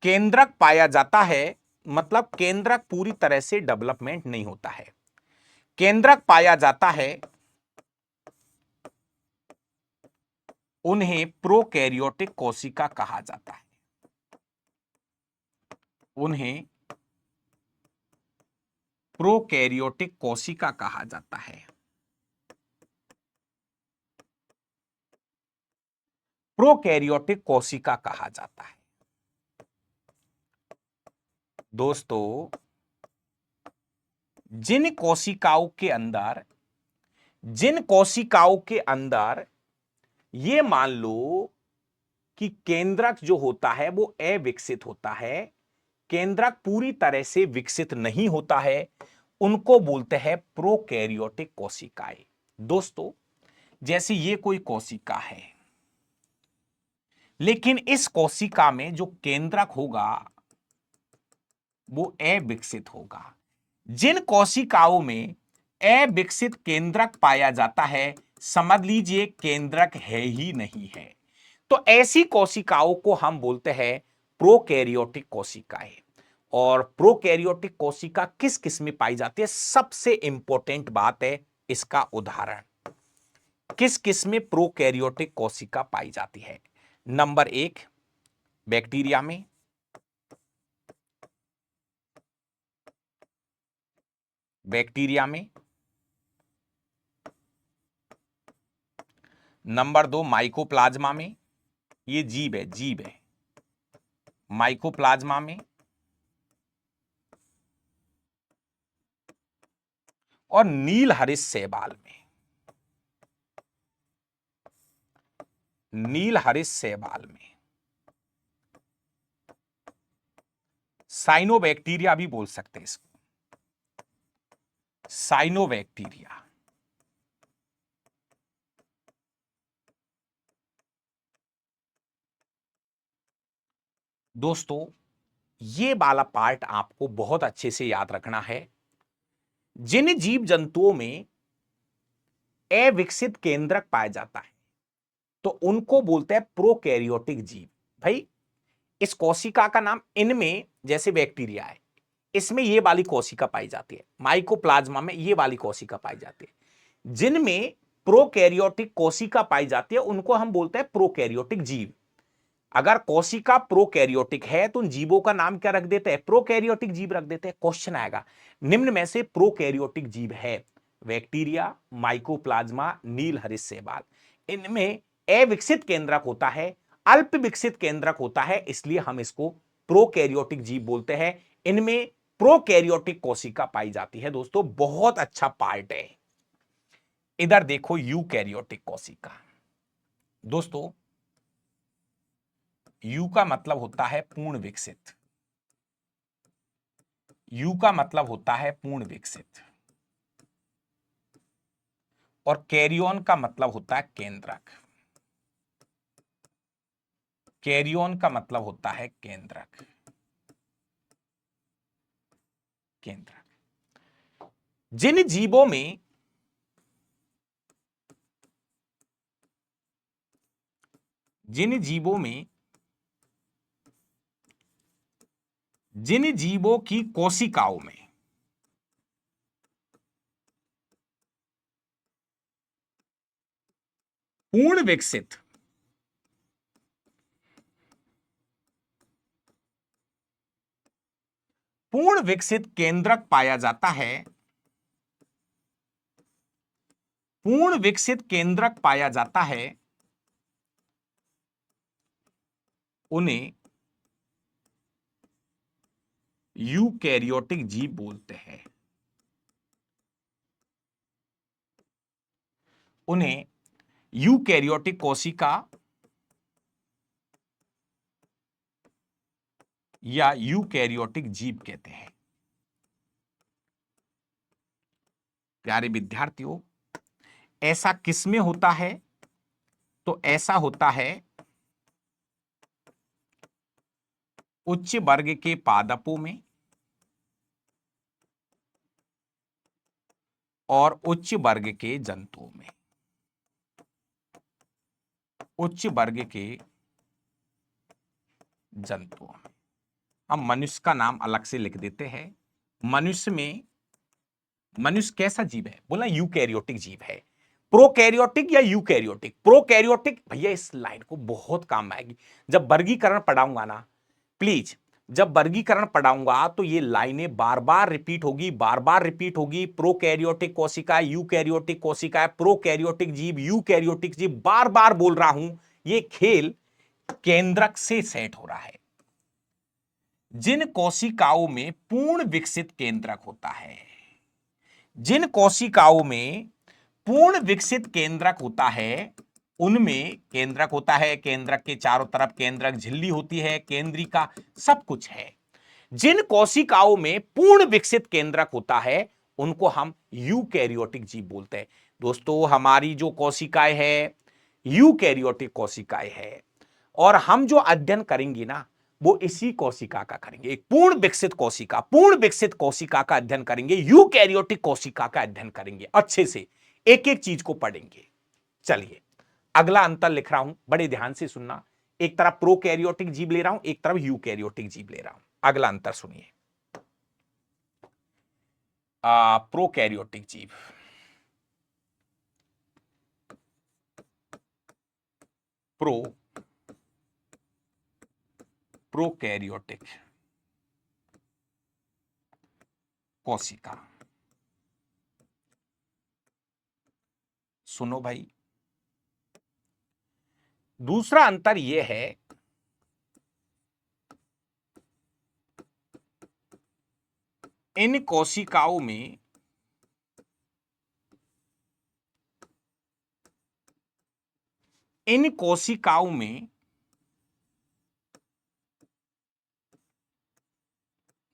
केंद्रक पाया जाता है, मतलब केंद्रक पूरी तरह से डेवलपमेंट नहीं होता है, केंद्रक पाया जाता है, उन्हें प्रोकैरियोटिक कोशिका कहा जाता है। उन्हें प्रोकैरियोटिक कोशिका कहा जाता है। प्रोकैरियोटिक कोशिका कहा जाता है। दोस्तों, जिन कोशिकाओं के अंदर ये मान लो कि केंद्रक जो होता है वो अविकसित होता है, केंद्रक पूरी तरह से विकसित नहीं होता है, उनको बोलते हैं प्रोकैरियोटिक कोशिकाएं। दोस्तों, जैसे ये कोई कोशिका है, लेकिन इस कोशिका में जो केंद्रक होगा वो अविकसित होगा। जिन कोशिकाओं में अविकसित केंद्रक पाया जाता है, समझ लीजिए केंद्रक है ही नहीं है, तो ऐसी कोशिकाओं को हम बोलते हैं प्रोकैरियोटिक कोशिकाएं। और प्रोकैरियोटिक कोशिका किस किस में पाई जाती है, सबसे इंपॉर्टेंट बात है इसका उदाहरण। किस किस में प्रोकैरियोटिक कोशिका पाई जाती है? नंबर एक, बैक्टीरिया में। बैक्टीरिया में। नंबर दो, माइकोप्लाज्मा में। ये जीव है, जीव है। माइकोप्लाज्मा में। और नील हरित शैवाल में। नील हरित शैवाल में। साइनोबैक्टीरिया भी बोल सकते हैं इसको, साइनोबैक्टीरिया। दोस्तों, ये वाला पार्ट आपको बहुत अच्छे से याद रखना है। जिन जीव जंतुओं में अविकसित केंद्रक पाया जाता है तो उनको बोलते हैं प्रोकैरियोटिक जीव। भाई, इस कोशिका का नाम, इनमें जैसे बैक्टीरिया है, इसमें ये वाली कोशिका पाई जाती है, माइकोप्लाज्मा में ये वाली कोशिका पाई जाती है। जिनमें प्रोकैरियोटिक कोशिका पाई जाती है उनको हम बोलते हैं प्रोकैरियोटिक जीव। अगर कोशिका प्रोकैरियोटिक है तो उन जीवों का नाम क्या रख देते हैं? प्रोकैरियोटिक जीव रख देते हैं। क्वेश्चन आएगा, निम्न में से प्रोकैरियोटिक जीव है बैक्टीरिया, माइकोप्लाज्मा, नील हरित शैवाल। इनमें अविकसित केंद्रक होता है, अल्प विकसित केंद्रक होता है, इसलिए हम इसको प्रोकैरियोटिक जीव बोलते हैं। इनमें प्रोकैरियोटिक कोशिका पाई जाती है। दोस्तों, बहुत अच्छा पार्ट है। इधर देखो, यूकैरियोटिक कोशिका। दोस्तों, यू का मतलब होता है पूर्ण विकसित। यू का मतलब होता है पूर्ण विकसित। और कैरियन का मतलब होता है केंद्रक। कैरियन का मतलब होता है केंद्रक। केंद्रक। जिन जीवों में जिन जीवों में जिन जीवों की कोशिकाओं में पूर्ण विकसित केंद्रक पाया जाता है, पूर्ण विकसित केंद्रक पाया जाता है, उन्हें यूकैरियोटिक जीव बोलते हैं। उन्हें यूकैरियोटिक कोशिका या यूकैरियोटिक जीव कहते हैं। प्यारे विद्यार्थियों, ऐसा किसमें होता है? तो ऐसा होता है उच्च वर्ग के पादपों में और उच्च वर्ग के जंतुओं में। उच्च वर्ग के जंतुओं में। हम मनुष्य का नाम अलग से लिख देते हैं। मनुष्य कैसा जीव है? बोला यूकैरियोटिक जीव है। प्रोकैरियोटिक या यूकैरियोटिक? प्रोकैरियोटिक, भैया इस लाइन को बहुत काम आएगी जब वर्गीकरण पढ़ाऊंगा ना। प्लीज, जब वर्गीकरण पढ़ाऊंगा तो ये लाइनें बार बार रिपीट होगी, बार बार रिपीट होगी। प्रोकैरियोटिक कोशिका, यूकैरियोटिक कोशिका, प्रोकैरियोटिक जीव, यूकैरियोटिक जीव, बार बार बोल रहा हूं। ये खेल केंद्रक से सेट हो रहा है। जिन कोशिकाओं में पूर्ण विकसित केंद्रक होता है, जिन कोशिकाओं में पूर्ण विकसित केंद्रक होता है, उनमें केंद्रक होता है, केंद्रक के चारों तरफ केंद्रक झिल्ली होती है, केंद्रिका, सब कुछ है। जिन कोशिकाओं में पूर्ण विकसित केंद्रक होता है, उनको हम यूकैरियोटिक जीव बोलते हैं। दोस्तों, हमारी जो कोशिकाएं है यूकैरियोटिक कोशिकाएं है, और हम जो अध्ययन करेंगे ना वो इसी कोशिका का करेंगे। एक पूर्ण विकसित कोशिका का अध्ययन करेंगे, यूकैरियोटिक कोशिका का अध्ययन करेंगे। अच्छे से एक एक चीज को पढ़ेंगे। चलिए, अगला अंतर लिख रहा हूं, बड़े ध्यान से सुनना। एक तरफ प्रोकैरियोटिक जीव ले रहा हूं, एक तरफ यूकैरियोटिक जीव ले रहा हूं। अगला अंतर सुनिए। प्रोकैरियोटिक जीव, प्रोकैरियोटिक कोशिका। सुनो भाई, दूसरा अंतर यह है, इन कोशिकाओं में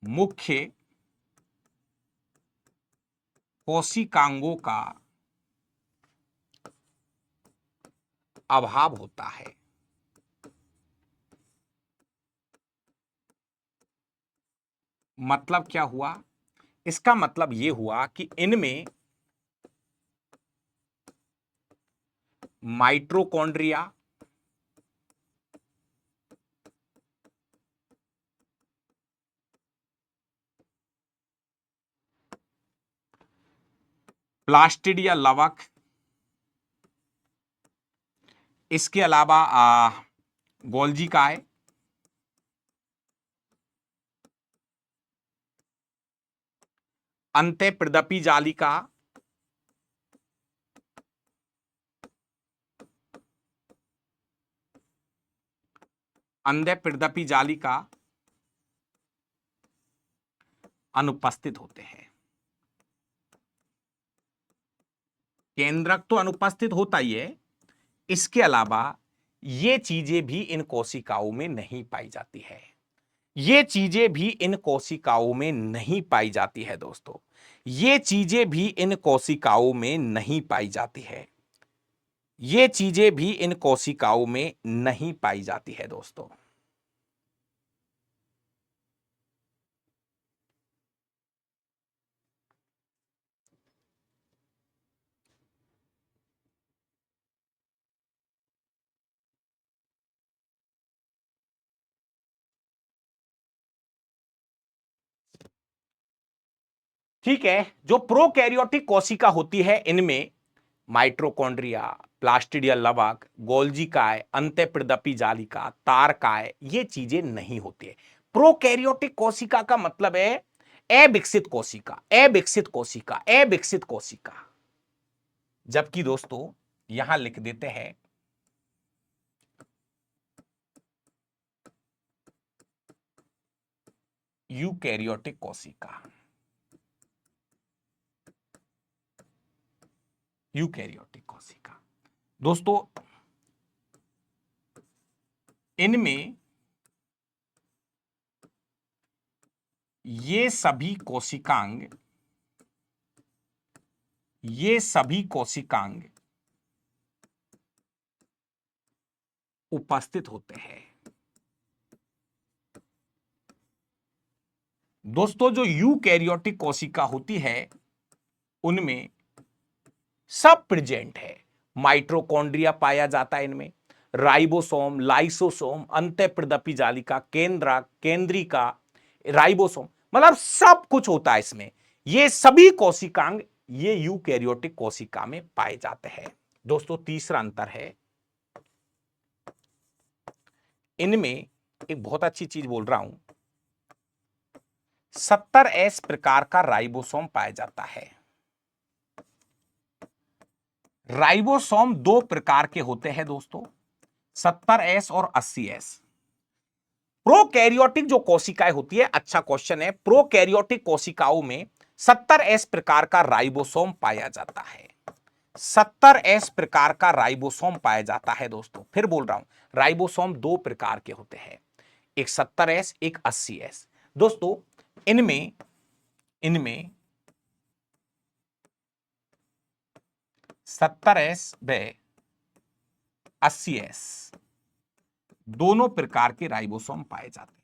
मुख्य कोशिकांगों का अभाव होता है। मतलब क्या हुआ? इसका मतलब यह हुआ कि इनमें माइटोकॉन्ड्रिया, प्लास्टिड या लवक, इसके अलावा गोल्जी काय, अंतःप्रदपी जालिका, अंतःप्रदपी जालिका अनुपस्थित होते हैं। केंद्रक तो अनुपस्थित होता ही है, इसके अलावा ये चीजें भी इन कोशिकाओं में नहीं पाई जाती है। ये चीजें भी इन कोशिकाओं में नहीं पाई जाती है दोस्तों। ये चीजें भी इन कोशिकाओं में नहीं पाई जाती है, ये चीजें भी इन कोशिकाओं में नहीं पाई जाती है दोस्तों। ठीक है, जो प्रोकैरियोटिक कोशिका होती है इनमें माइटोकॉन्ड्रिया, प्लास्टिडियल लवक, गोल्जी काय, अंत्यप्रदपी जालिका, तारकाय, ये चीजें नहीं होती है। प्रोकैरियोटिक कोशिका का मतलब है अविकसित कोशिका, अविकसित कोशिका, अविकसित कोशिका। जबकि दोस्तों यहां लिख देते हैं यूकैरियोटिक कोशिका, यूकैरियोटिक कोशिका। दोस्तों इनमें ये सभी कोशिकांग, ये सभी कोशिकांग उपस्थित होते हैं। दोस्तों जो यूकैरियोटिक कोशिका होती है उनमें सब प्रेजेंट है। माइटोकॉन्ड्रिया पाया जाता है इनमें, राइबोसोम, लाइसोसोम, अंत्यप्रदपी जालिका, केंद्रक, केंद्रिका, राइबोसोम, मतलब सब कुछ होता है इसमें। ये सभी कोशिकांग ये यूकैरियोटिक कोशिका में पाए जाते हैं। दोस्तों तीसरा अंतर है, इनमें एक बहुत अच्छी चीज बोल रहा हूं, 70S प्रकार का राइबोसोम पाया जाता है। राइबोसोम दो प्रकार के होते हैं दोस्तों, 70S और 80S। प्रोकैरियोटिक जो कोशिकाएं होती है, अच्छा क्वेश्चन है, प्रोकैरियोटिक कोशिकाओं में 70S प्रकार का राइबोसोम पाया जाता है, 70S प्रकार का राइबोसोम पाया जाता है। दोस्तों फिर बोल रहा हूं, राइबोसोम दो प्रकार के होते हैं, एक 70S, एक 80S। दोस्तों इनमें इनमें 70S व 80S दोनों प्रकार के राइबोसोम पाए जाते हैं,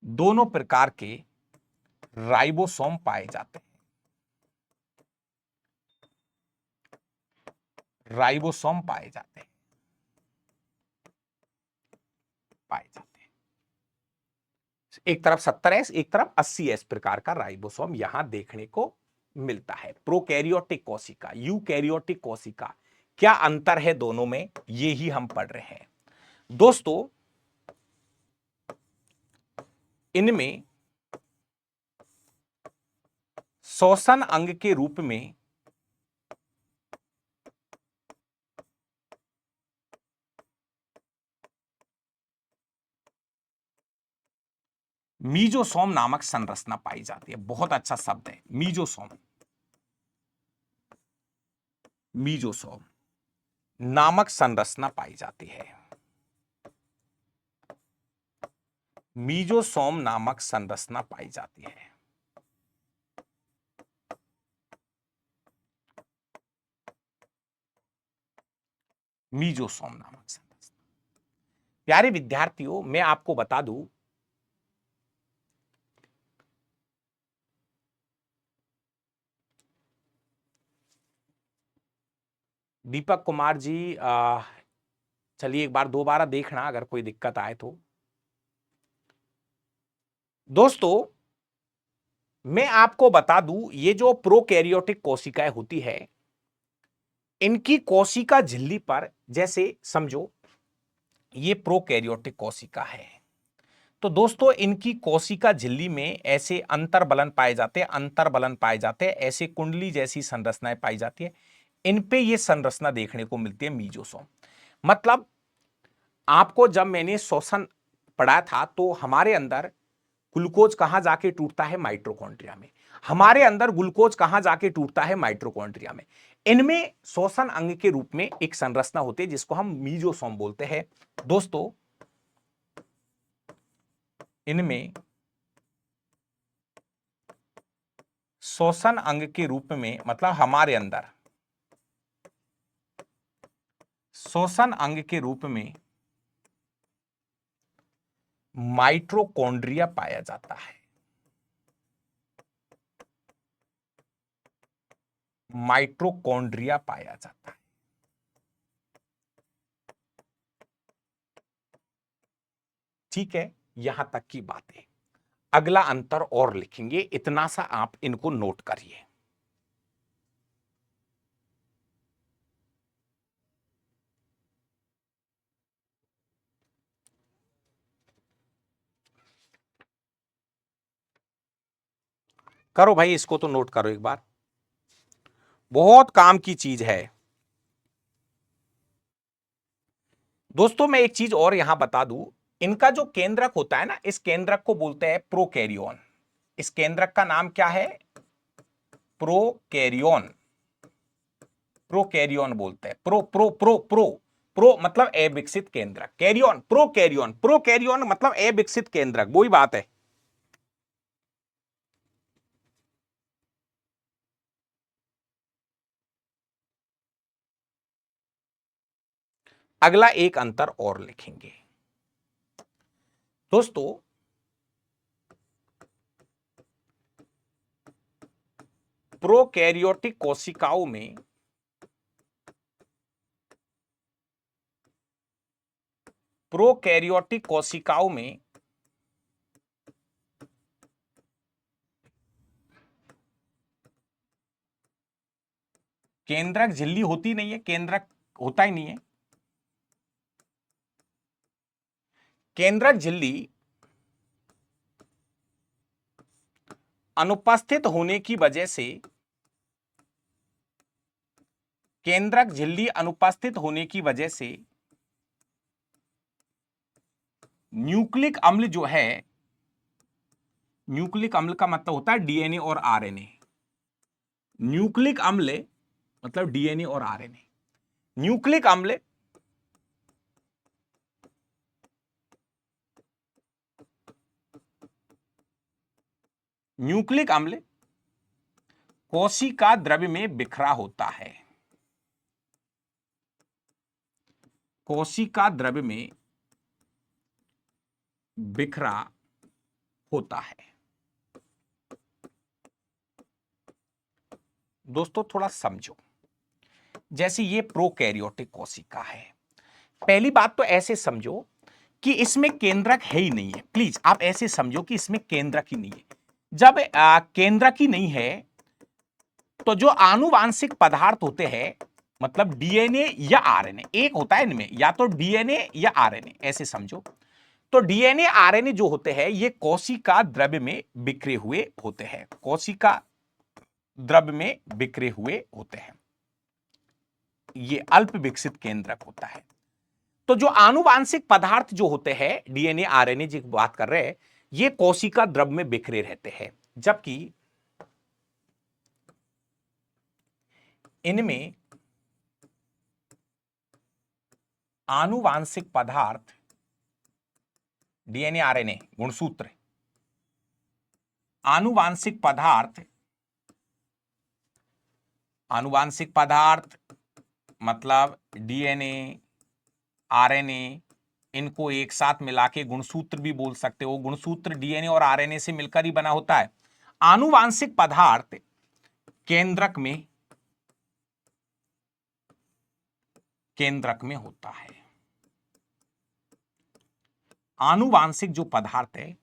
दोनों प्रकार के राइबोसोम पाए जाते हैं, राइबोसोम पाए जाते हैं, पाए जाते हैं। एक तरफ 70S, एक तरफ 80S प्रकार का राइबोसोम यहां देखने को मिलता है। प्रोकैरियोटिक कोशिका, यूकैरियोटिक कोशिका, क्या अंतर है दोनों में, ये ही हम पढ़ रहे हैं। दोस्तों इनमें श्वसन अंग के रूप में मीजोसोम नामक संरचना पाई जाती है। बहुत अच्छा शब्द है मीजोसोम, मीजोसोम नामक संरचना पाई जाती है, मीजोसोम नामक संरचना पाई जाती है। मीजोसोम नामक संरचना। प्यारे विद्यार्थियों मैं आपको बता दूं, दीपक कुमार जी चलिए एक बार दोबारा देखना अगर कोई दिक्कत आए तो। दोस्तों मैं आपको बता दूं, ये जो प्रोकैरियोटिक कोशिकाएं होती है इनकी कोशिका झिल्ली पर, जैसे समझो ये प्रोकैरियोटिक कोशिका है, तो दोस्तों इनकी कोशिका झिल्ली में ऐसे अंतर्बलन पाए जाते हैं, अंतर्बलन पाए जाते हैं, ऐसे कुंडली जैसी संरचनाएं पाई जाती है। इन पे ये संरचना देखने को मिलती है मीजोसोम। मतलब आपको जब मैंने श्वसन पढ़ा था तो हमारे अंदर ग्लूकोज कहां जाके टूटता है, माइटोकॉन्ड्रिया में। हमारे अंदर ग्लूकोज कहां जाके टूटता है, माइटोकॉन्ड्रिया में। इनमें श्वसन अंग के रूप में एक संरचना होती है जिसको हम मीजोसोम बोलते हैं। दोस्तों इनमें श्वसन अंग के रूप में, मतलब हमारे अंदर श्वसन अंग के रूप में माइटोकॉन्ड्रिया पाया जाता है। माइटोकॉन्ड्रिया पाया जाता है। ठीक है, यहां तक की बात है। अगला अंतर और लिखेंगे, इतना सा आप इनको नोट करिए। करो भाई, इसको तो नोट करो एक बार, बहुत काम की चीज है। दोस्तों मैं एक चीज और यहां बता दूं, इनका जो केंद्रक होता है ना, इस केंद्रक को बोलते हैं प्रोकैरियोन। इस केंद्रक का नाम क्या है? प्रोकैरियोन। प्रोकैरियोन बोलते हैं। Pro pro pro pro pro मतलब अविकसित केंद्रक, कैरियन प्रोकैरियोन, प्रोकैरियोन मतलब अविकसित केंद्रक, वही बात है। अगला एक अंतर और लिखेंगे दोस्तों, प्रोकैरियोटिक कोशिकाओं में प्रोकैरियोटिक कोशिकाओं में केंद्रक झिल्ली होती नहीं है, केंद्रक होता ही नहीं है। केंद्रक झिल्ली अनुपस्थित होने की वजह से, केंद्रक झिल्ली अनुपस्थित होने की वजह से न्यूक्लिक अम्ल जो है, न्यूक्लिक अम्ल का मतलब होता है डीएनए और आरएनए। न्यूक्लिक अम्ल मतलब डीएनए और आरएनए। न्यूक्लिक अम्ल न्यूक्लिक अम्ल कोशिका द्रव्य में बिखरा होता है। कोशिका द्रव्य में बिखरा होता है। दोस्तों थोड़ा समझो, जैसे ये प्रोकैरियोटिक कोशिका है, पहली बात तो ऐसे समझो कि इसमें केंद्रक है ही नहीं है। प्लीज आप ऐसे समझो कि इसमें केंद्रक ही नहीं है। जब केंद्रक ही नहीं है तो जो आनुवांशिक पदार्थ होते हैं, मतलब डीएनए या आरएनए, एक होता है इनमें, या तो डीएनए या आरएनए, ऐसे समझो। तो डीएनए आरएनए जो होते हैं ये कोशिका द्रव्य में बिखरे हुए होते हैं, कोशिका द्रव्य में बिखरे हुए होते हैं। ये अल्प विकसित केंद्रक होता है। तो जो आनुवांशिक पदार्थ जो होते हैं डीएनए आरएनए जी की बात कर रहे हैं, ये कोशिका द्रव्य में बिखरे रहते हैं, जबकि इनमें आनुवांशिक पदार्थ डीएनए आरएनए गुणसूत्र, आनुवांशिक पदार्थ, आनुवांशिक पदार्थ मतलब डीएनए आरएनए, इनको एक साथ मिला के गुणसूत्र भी बोल सकते हो। गुणसूत्र डीएनए और आरएनए से मिलकर ही बना होता है। आनुवांशिक पदार्थ केंद्रक में होता है। आनुवांशिक जो पदार्थ है,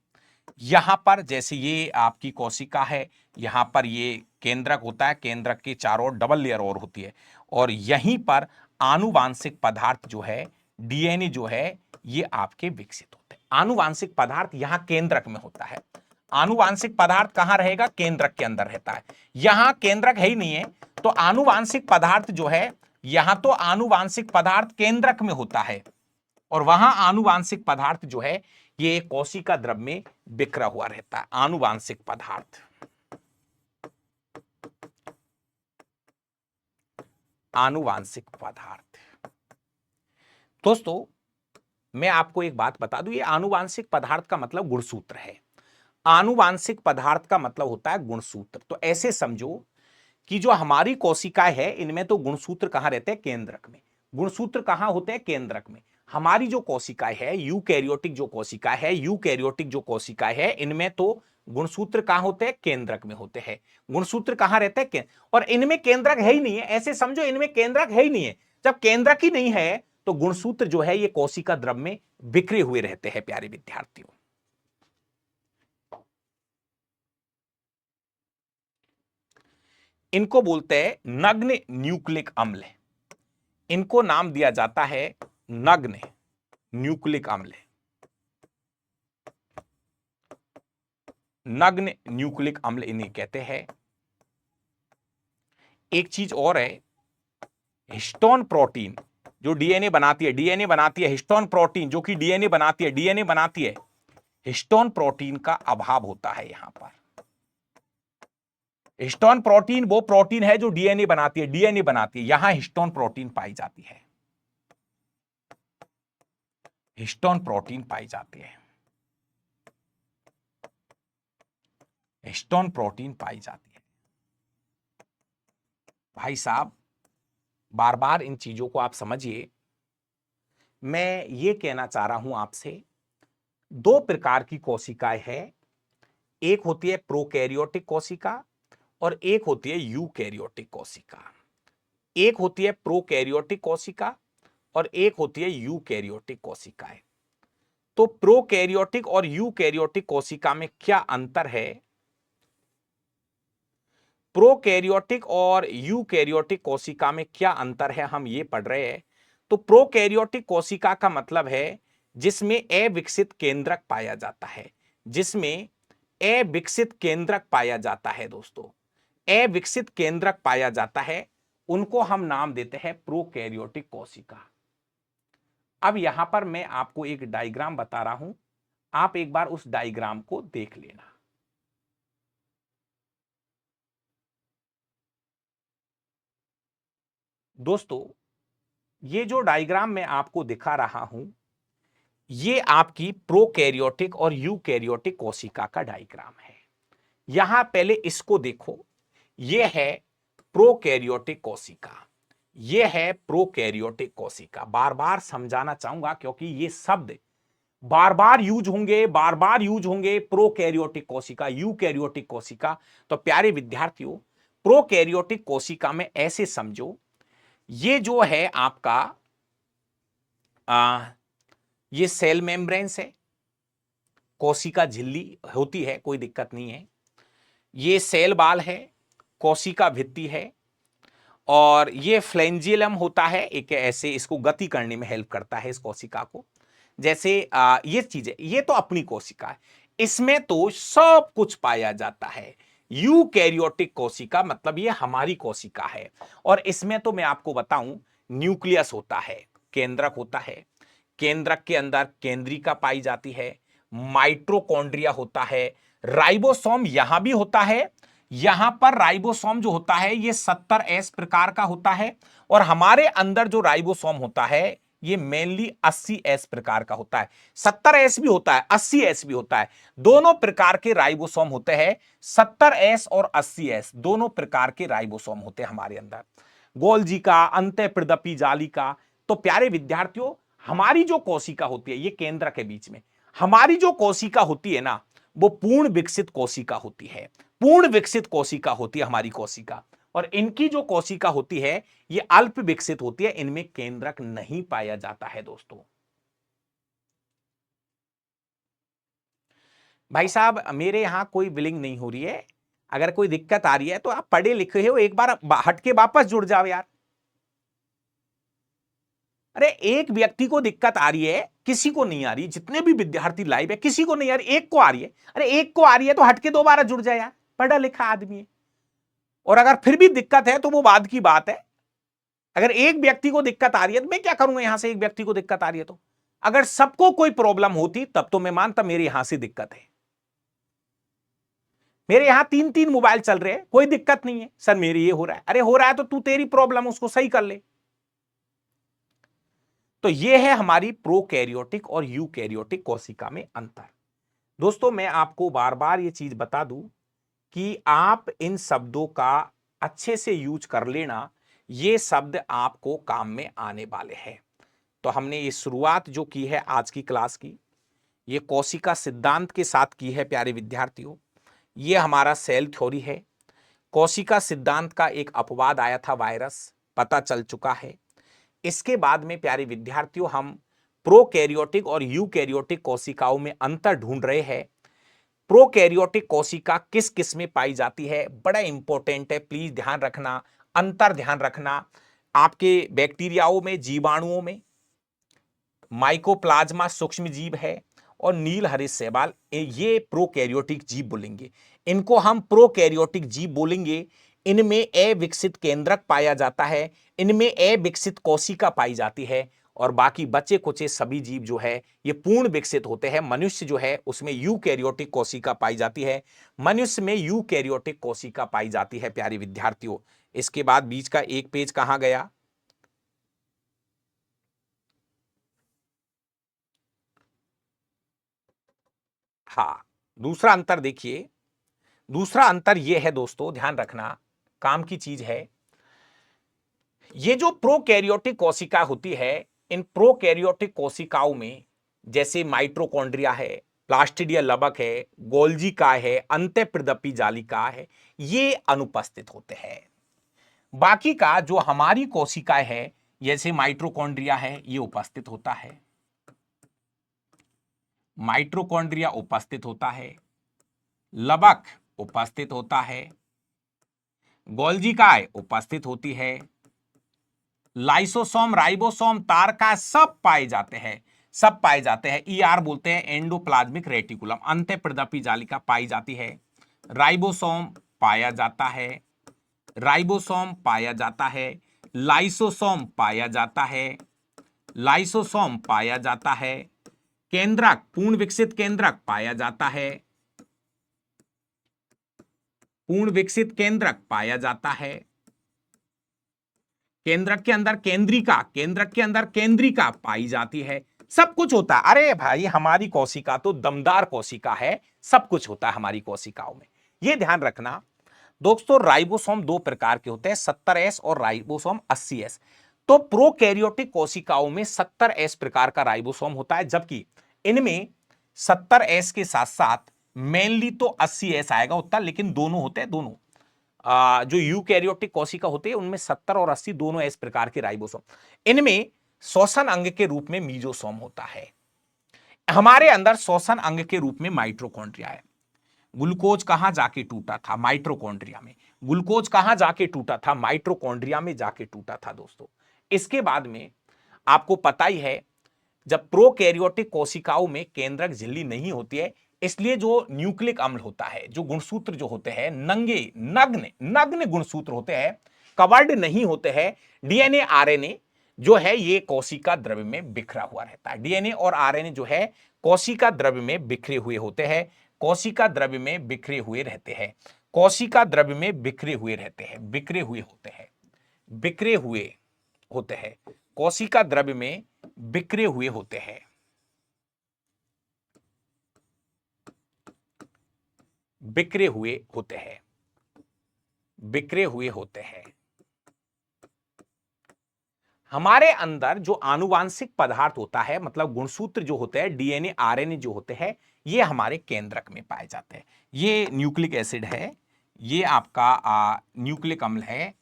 यहां पर जैसे ये आपकी कोशिका है, यहां पर ये केंद्रक होता है, केंद्रक के चारों ओर डबल लेयर और होती है, और यहीं पर आनुवांशिक पदार्थ जो है डीएनए जो है ये आपके विकसित होते हैं। आनुवांशिक पदार्थ यहां केंद्रक में होता है। आनुवांशिक पदार्थ कहां रहेगा? केंद्रक के अंदर रहता है। यहां केंद्रक है ही नहीं है, तो आनुवांशिक पदार्थ जो है, यहां तो आनुवांशिक पदार्थ केंद्रक में होता है और वहां आनुवांशिक पदार्थ जो है ये कोशिका द्रव्य में बिखरा हुआ रहता है। आनुवांशिक पदार्थ, आनुवांशिक पदार्थ। दोस्तों मैं आपको एक बात बता दूं, ये आनुवांशिक पदार्थ का मतलब गुणसूत्र है। आनुवांशिक पदार्थ का मतलब होता है गुणसूत्र। तो ऐसे समझो कि जो हमारी कोशिकाएं है इनमें तो गुणसूत्र कहां रहते हैं? केंद्रक में। गुणसूत्र कहां होते हैं? केंद्रक में। हमारी जो कोशिकाएं है, यूकैरियोटिक जो कोशिका है, यूकैरियोटिक जो कोशिकाएं है, इनमें तो गुणसूत्र कहां होते हैं? केंद्रक में होते हैं। गुणसूत्र कहां रहते हैं? और इनमें केंद्रक है ही नहीं है। ऐसे समझो इनमें केंद्रक है ही नहीं है। जब केंद्रक ही नहीं है तो गुणसूत्र जो है ये कोशिका द्रव में बिखरे हुए रहते हैं प्यारे विद्यार्थियों। इनको बोलते हैं नग्न न्यूक्लिक अम्ल। इनको नाम दिया जाता है नग्न न्यूक्लिक अम्ल। नग्न न्यूक्लिक अम्ल इन्हें कहते हैं। एक चीज और है, हिस्टोन प्रोटीन जो डीएनए बनाती है, डीएनए बनाती है, हिस्टोन प्रोटीन जो कि डीएनए बनाती है, डीएनए बनाती है, हिस्टोन प्रोटीन का अभाव होता है यहां पर। हिस्टोन प्रोटीन वो प्रोटीन है जो डीएनए बनाती है, डीएनए बनाती है, यहां हिस्टोन प्रोटीन पाई जाती है, हिस्टोन प्रोटीन पाई जाती है, हिस्टोन प्रोटीन पाई जाती है। भाई साहब बार बार इन चीजों को आप समझिए। मैं ये कहना चाह रहा हूं आपसे, दो प्रकार की कोशिकाएं हैं। एक होती है प्रोकैरियोटिक कोशिका और एक होती है यूकैरियोटिक कोशिका। एक होती है प्रोकैरियोटिक कोशिका और एक होती है यूकैरियोटिक कोशिकाएं। तो प्रोकैरियोटिक और यूकैरियोटिक कोशिका में क्या अंतर है? प्रोकैरियोटिक और यूकैरियोटिक कोशिका में क्या अंतर है, हम ये पढ़ रहे हैं। तो प्रोकैरियोटिक कोशिका का मतलब है जिसमें अविकसित केंद्रक पाया जाता है, जिसमें अविकसित केंद्रक पाया जाता है दोस्तों, अविकसित केंद्रक पाया जाता है, उनको हम नाम देते हैं प्रोकैरियोटिक कोशिका। अब यहां पर मैं आपको एक डायग्राम बता रहा हूं, आप एक बार उस डायग्राम को देख लेना। दोस्तों ये जो डायग्राम मैं आपको दिखा रहा हूं ये आपकी प्रोकैरियोटिक और यूकैरियोटिक कोशिका का डायग्राम है। यहां पहले इसको देखो, यह है प्रोकैरियोटिक कोशिका, यह है प्रोकैरियोटिक कोशिका। बार बार समझाना चाहूंगा क्योंकि ये शब्द बार बार यूज होंगे, बार बार यूज होंगे। प्रोकैरियोटिक कोशिका, यूकैरियोटिक कोशिका। तो प्यारे विद्यार्थियों प्रोकैरियोटिक कोशिका में ऐसे समझो, ये जो है आपका ये सेल मेम्ब्रेन्स है, कोशिका झिल्ली होती है, कोई दिक्कत नहीं है। ये सेल बाल है, कोशिका भित्ति है, और ये फ्लैंजियलम होता है, एक ऐसे इसको गति करने में हेल्प करता है इस कोशिका को। जैसे ये चीजें, ये तो अपनी कोशिका है, इसमें तो सब कुछ पाया जाता है। यूकैरियोटिक कोशिका मतलब ये हमारी कोशिका है, और इसमें तो मैं आपको बताऊं न्यूक्लियस होता है, केंद्रक होता है, केंद्रक के अंदर केंद्रिका पाई जाती है, माइटोकॉन्ड्रिया होता है, राइबोसोम यहां भी होता है। यहां पर राइबोसोम जो होता है ये 70S प्रकार का होता है, और हमारे अंदर जो राइबोसोम होता है ये मेनली 80S प्रकार का होता है। 70S भी होता है, 80S भी होता है, दोनों प्रकार के राइबोसोम होते हैं। 70S और 80S दोनों प्रकार के राइबोसोम होते हैं हमारे अंदर, गोल्जी का, अंतःप्रदपी जाली का। तो प्यारे विद्यार्थियों हमारी जो कोशिका होती है, ये केंद्र के बीच में हमारी जो कोशिका होती है ना, वो पूर्ण विकसित कोशिका होती है, पूर्ण विकसित कोशिका होती है हमारी कोशिका। और इनकी जो कोशिका होती है ये अल्प विकसित होती है, इनमें केंद्रक नहीं पाया जाता है दोस्तों। भाई साहब मेरे यहां कोई बिलिंग नहीं हो रही है, अगर कोई दिक्कत आ रही है तो आप पढ़े लिखे हो, एक बार हट के वापस जुड़ जाओ यार। अरे एक व्यक्ति को दिक्कत आ रही है, किसी को नहीं आ रही, जितने भी विद्यार्थी लाइव है किसी को नहीं आ रही, एक को आ रही है। अरे एक को आ रही है तो हट के दोबारा जुड़ जाए यार, पढ़ा लिखा आदमी है। और अगर फिर भी दिक्कत है तो वो बाद की बात है। अगर एक व्यक्ति को दिक्कत आ रही है तो मैं क्या करूंगा, यहां से एक व्यक्ति को दिक्कत आ रही है तो। अगर सबको कोई प्रॉब्लम होती तब तो मैं मानता मेरे यहां से दिक्कत है। मेरे यहां 3-3 मोबाइल चल रहे हैं, कोई दिक्कत नहीं है। सर मेरे ये हो रहा है, अरे हो रहा है तो तू तेरी प्रॉब्लम उसको सही कर ले। तो ये है हमारी प्रोकैरियोटिक और यूकैरियोटिक कोशिका में अंतर। दोस्तों मैं आपको बार बार ये चीज बता दूं कि आप इन शब्दों का अच्छे से यूज कर लेना, ये शब्द आपको काम में आने वाले हैं। तो हमने ये शुरुआत जो की है आज की क्लास की, ये कोशिका सिद्धांत के साथ की है प्यारे विद्यार्थियों। ये हमारा सेल थ्योरी है। कोशिका सिद्धांत का एक अपवाद आया था, वायरस, पता चल चुका है। इसके बाद में प्यारे विद्यार्थियों हम प्रोकैरियोटिक और यूकैरियोटिक कोशिकाओं में अंतर ढूंढ रहे हैं। प्रोकैरियोटिक कोशिका किस किस में पाई जाती है, बड़ा इंपॉर्टेंट है, प्लीज ध्यान रखना, अंतर ध्यान रखना। आपके बैक्टीरियाओं में, जीवाणुओं में माइकोप्लाज्मा सूक्ष्म जीव है और नील हरित शैवाल, ये प्रोकैरियोटिक जीव बोलेंगे। इनको हम प्रोकैरियोटिक जीव बोलेंगे। इनमें अविकसित केंद्रक पाया जाता है, इनमें अविकसित कोशिका पाई जाती है, और बाकी बचे कुचे सभी जीव जो है ये पूर्ण विकसित होते हैं। मनुष्य जो है उसमें यूकैरियोटिक कोशिका पाई जाती है, मनुष्य में यूकैरियोटिक कोशिका पाई जाती है प्यारे विद्यार्थियों। इसके बाद बीच का एक पेज कहां गया? हाँ, दूसरा अंतर देखिए। दूसरा अंतर यह है दोस्तों, ध्यान रखना, काम की चीज है। ये जो प्रोकैरियोटिक कोशिका होती है, इन प्रोकैरियोटिक कोशिकाओं में जैसे माइटोकॉन्ड्रिया है, प्लास्टिडिया लबक है, गोल्जी काय है, अंतःप्रदपी जालिका है, ये अनुपस्थित होते हैं। बाकी का जो हमारी कोशिकाएं है, जैसे माइटोकॉन्ड्रिया है, ये उपस्थित होता है, माइटोकॉन्ड्रिया उपस्थित होता है, लबक उपस्थित होता है, गोल्जी काय उपस्थित होती है, लाइसोसोम, राइबोसोम, तारका सब पाए जाते हैं, सब पाए जाते हैं। ईआर बोलते हैं, एंडोप्लाज्मिक रेटिकुलम, अंतःप्रदपी जालिका पाई जाती है। राइबोसोम पाया जाता है, राइबोसोम पाया जाता है, लाइसोसोम पाया जाता है, लाइसोसोम पाया जाता है, केंद्रक, पूर्ण विकसित केंद्रक पाया जाता है, पूर्ण विकसित केंद्रक पाया जाता है, केंद्रक के अंदर केंद्रिका, केंद्रक के अंदर केंद्रिका पाई जाती है। सब कुछ होता है। अरे भाई, हमारी कोशिका तो दमदार कोशिका है, सब कुछ होता है हमारी कोशिकाओं में, यह ध्यान रखना। दोस्तों राइबोसोम दो प्रकार के होते हैं, 70S और राइबोसोम 80S। तो प्रोकैरियोटिक कोशिकाओं में 70S प्रकार का राइबोसोम होता है, जबकि इनमें 70S के साथ साथ मेनली तो 80S आएगा उतना, लेकिन दोनों होते हैं, दोनों जो यूकैरियोटिक कोशिका होते हैं उनमें 70 और 80 दोनों इस प्रकार के राइबोसोम। इनमें श्वसन अंग के रूप में मीजोसोम होता है। हमारे अंदर श्वसन अंग के रूप में माइटोकॉन्ड्रिया है। ग्लूकोज कहां जाके टूटा था? माइटोकॉन्ड्रिया में। ग्लूकोज कहां जाके टूटा था? माइटोकॉन्ड्रिया में जाके टूटा था दोस्तों। इसके बाद में आपको पता ही है, जब प्रोकैरियोटिक कोशिकाओं में केंद्रक झिल्ली नहीं होती है, इसलिए जो न्यूक्लिक अम्ल होता है, जो गुणसूत्र जो होते हैं, नंगे नग्न नग्न गुणसूत्र होते हैं, कवर्ड नहीं होते हैं। डीएनए आरएनए जो है ये कोशिका द्रव्य में बिखरा हुआ रहता है। डीएनए और आरएनए जो है कोशिका द्रव्य में बिखरे हुए होते हैं, कोशिका द्रव्य में बिखरे हुए रहते हैं, कोशिका द्रव्य में बिखरे हुए रहते हैं, बिखरे हुए होते हैं, बिखरे हुए होते हैं, कोशिका द्रव्य में बिखरे हुए होते हैं, बिखरे हुए होते हैं, बिखरे हुए होते हैं। हमारे अंदर जो आनुवांशिक पदार्थ होता है, मतलब गुणसूत्र जो होते हैं, डीएनए आरएनए जो होते हैं, ये हमारे केंद्रक में पाए जाते हैं। ये न्यूक्लिक एसिड है, ये आपका न्यूक्लिक अम्ल है।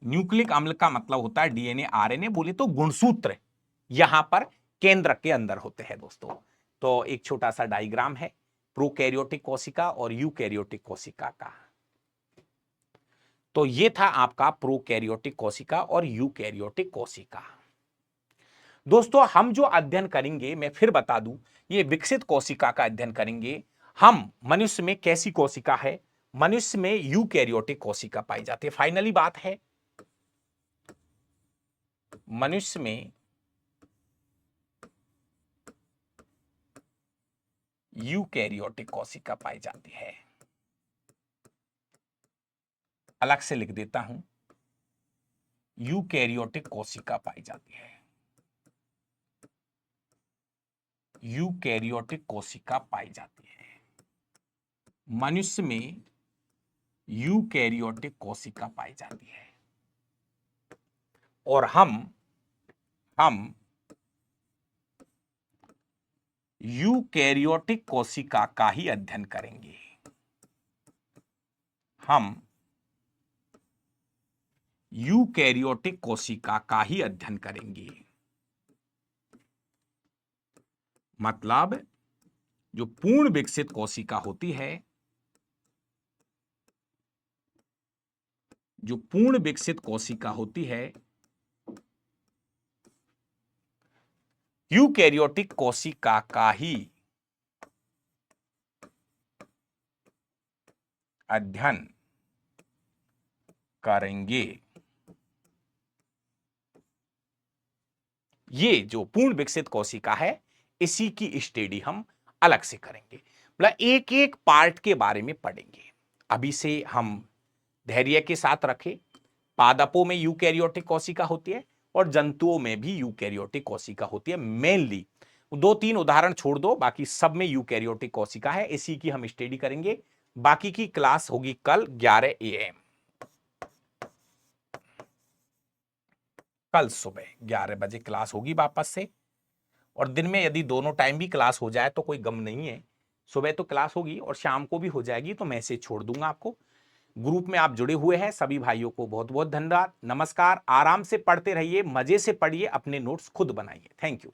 न्यूक्लिक अम्ल का मतलब होता है डीएनए आरएनए, बोले तो गुणसूत्र यहां पर केंद्रक के अंदर होते हैं दोस्तों। तो एक छोटा सा डायग्राम है प्रोकैरियोटिक कोशिका और यूकैरियोटिक कोशिका का। तो ये था आपका प्रोकैरियोटिक कोशिका और यूकैरियोटिक कोशिका। दोस्तों हम जो अध्ययन करेंगे, मैं फिर बता दूं, ये विकसित कोशिका का अध्ययन करेंगे। हम मनुष्य में कैसी कोशिका है? मनुष्य में यूकैरियोटिक कोशिका पाई जाती है। फाइनली बात है, मनुष्य में यूकैरियोटिक कोशिका पाई जाती है। अलग से लिख देता हूं, यूकैरियोटिक कोशिका पाई जाती है। यूकैरियोटिक कोशिका पाई जाती है। मनुष्य में यूकैरियोटिक कोशिका पाई जाती है और हम यूकैरियोटिक कोशिका का ही अध्ययन करेंगे। हम यूकैरियोटिक कोशिका का ही अध्ययन करेंगे। मतलब जो पूर्ण विकसित कोशिका होती है, जो पूर्ण विकसित कोशिका होती है, यूकैरियोटिक कोशिका का ही अध्ययन करेंगे। ये जो पूर्ण विकसित कोशिका है, इसी की स्टडी हम अलग से करेंगे। मतलब एक एक पार्ट के बारे में पढ़ेंगे। अभी से हम धैर्य के साथ रखें। पादपों में यूकैरियोटिक कोशिका होती है और जंतुओं में भी यूकैरियोटिक कोशिका होती है। मेनली 2-3 उदाहरण छोड़ दो, बाकी सब में यूकैरियोटिक कोशिका है। इसी की हम स्टडी करेंगे। बाकी की क्लास होगी कल 11 AM। कल सुबह 11 बजे क्लास होगी वापस से। और दिन में यदि दोनों टाइम भी क्लास हो जाए तो कोई गम नहीं है। सुबह तो क्लास होगी और शाम को भी हो जाएगी, तो मैसेज छोड़ दूंगा आपको। ग्रुप में आप जुड़े हुए हैं, सभी भाइयों को बहुत बहुत धन्यवाद। नमस्कार। आराम से पढ़ते रहिए, मजे से पढ़िए, अपने नोट्स खुद बनाइए। Thank you.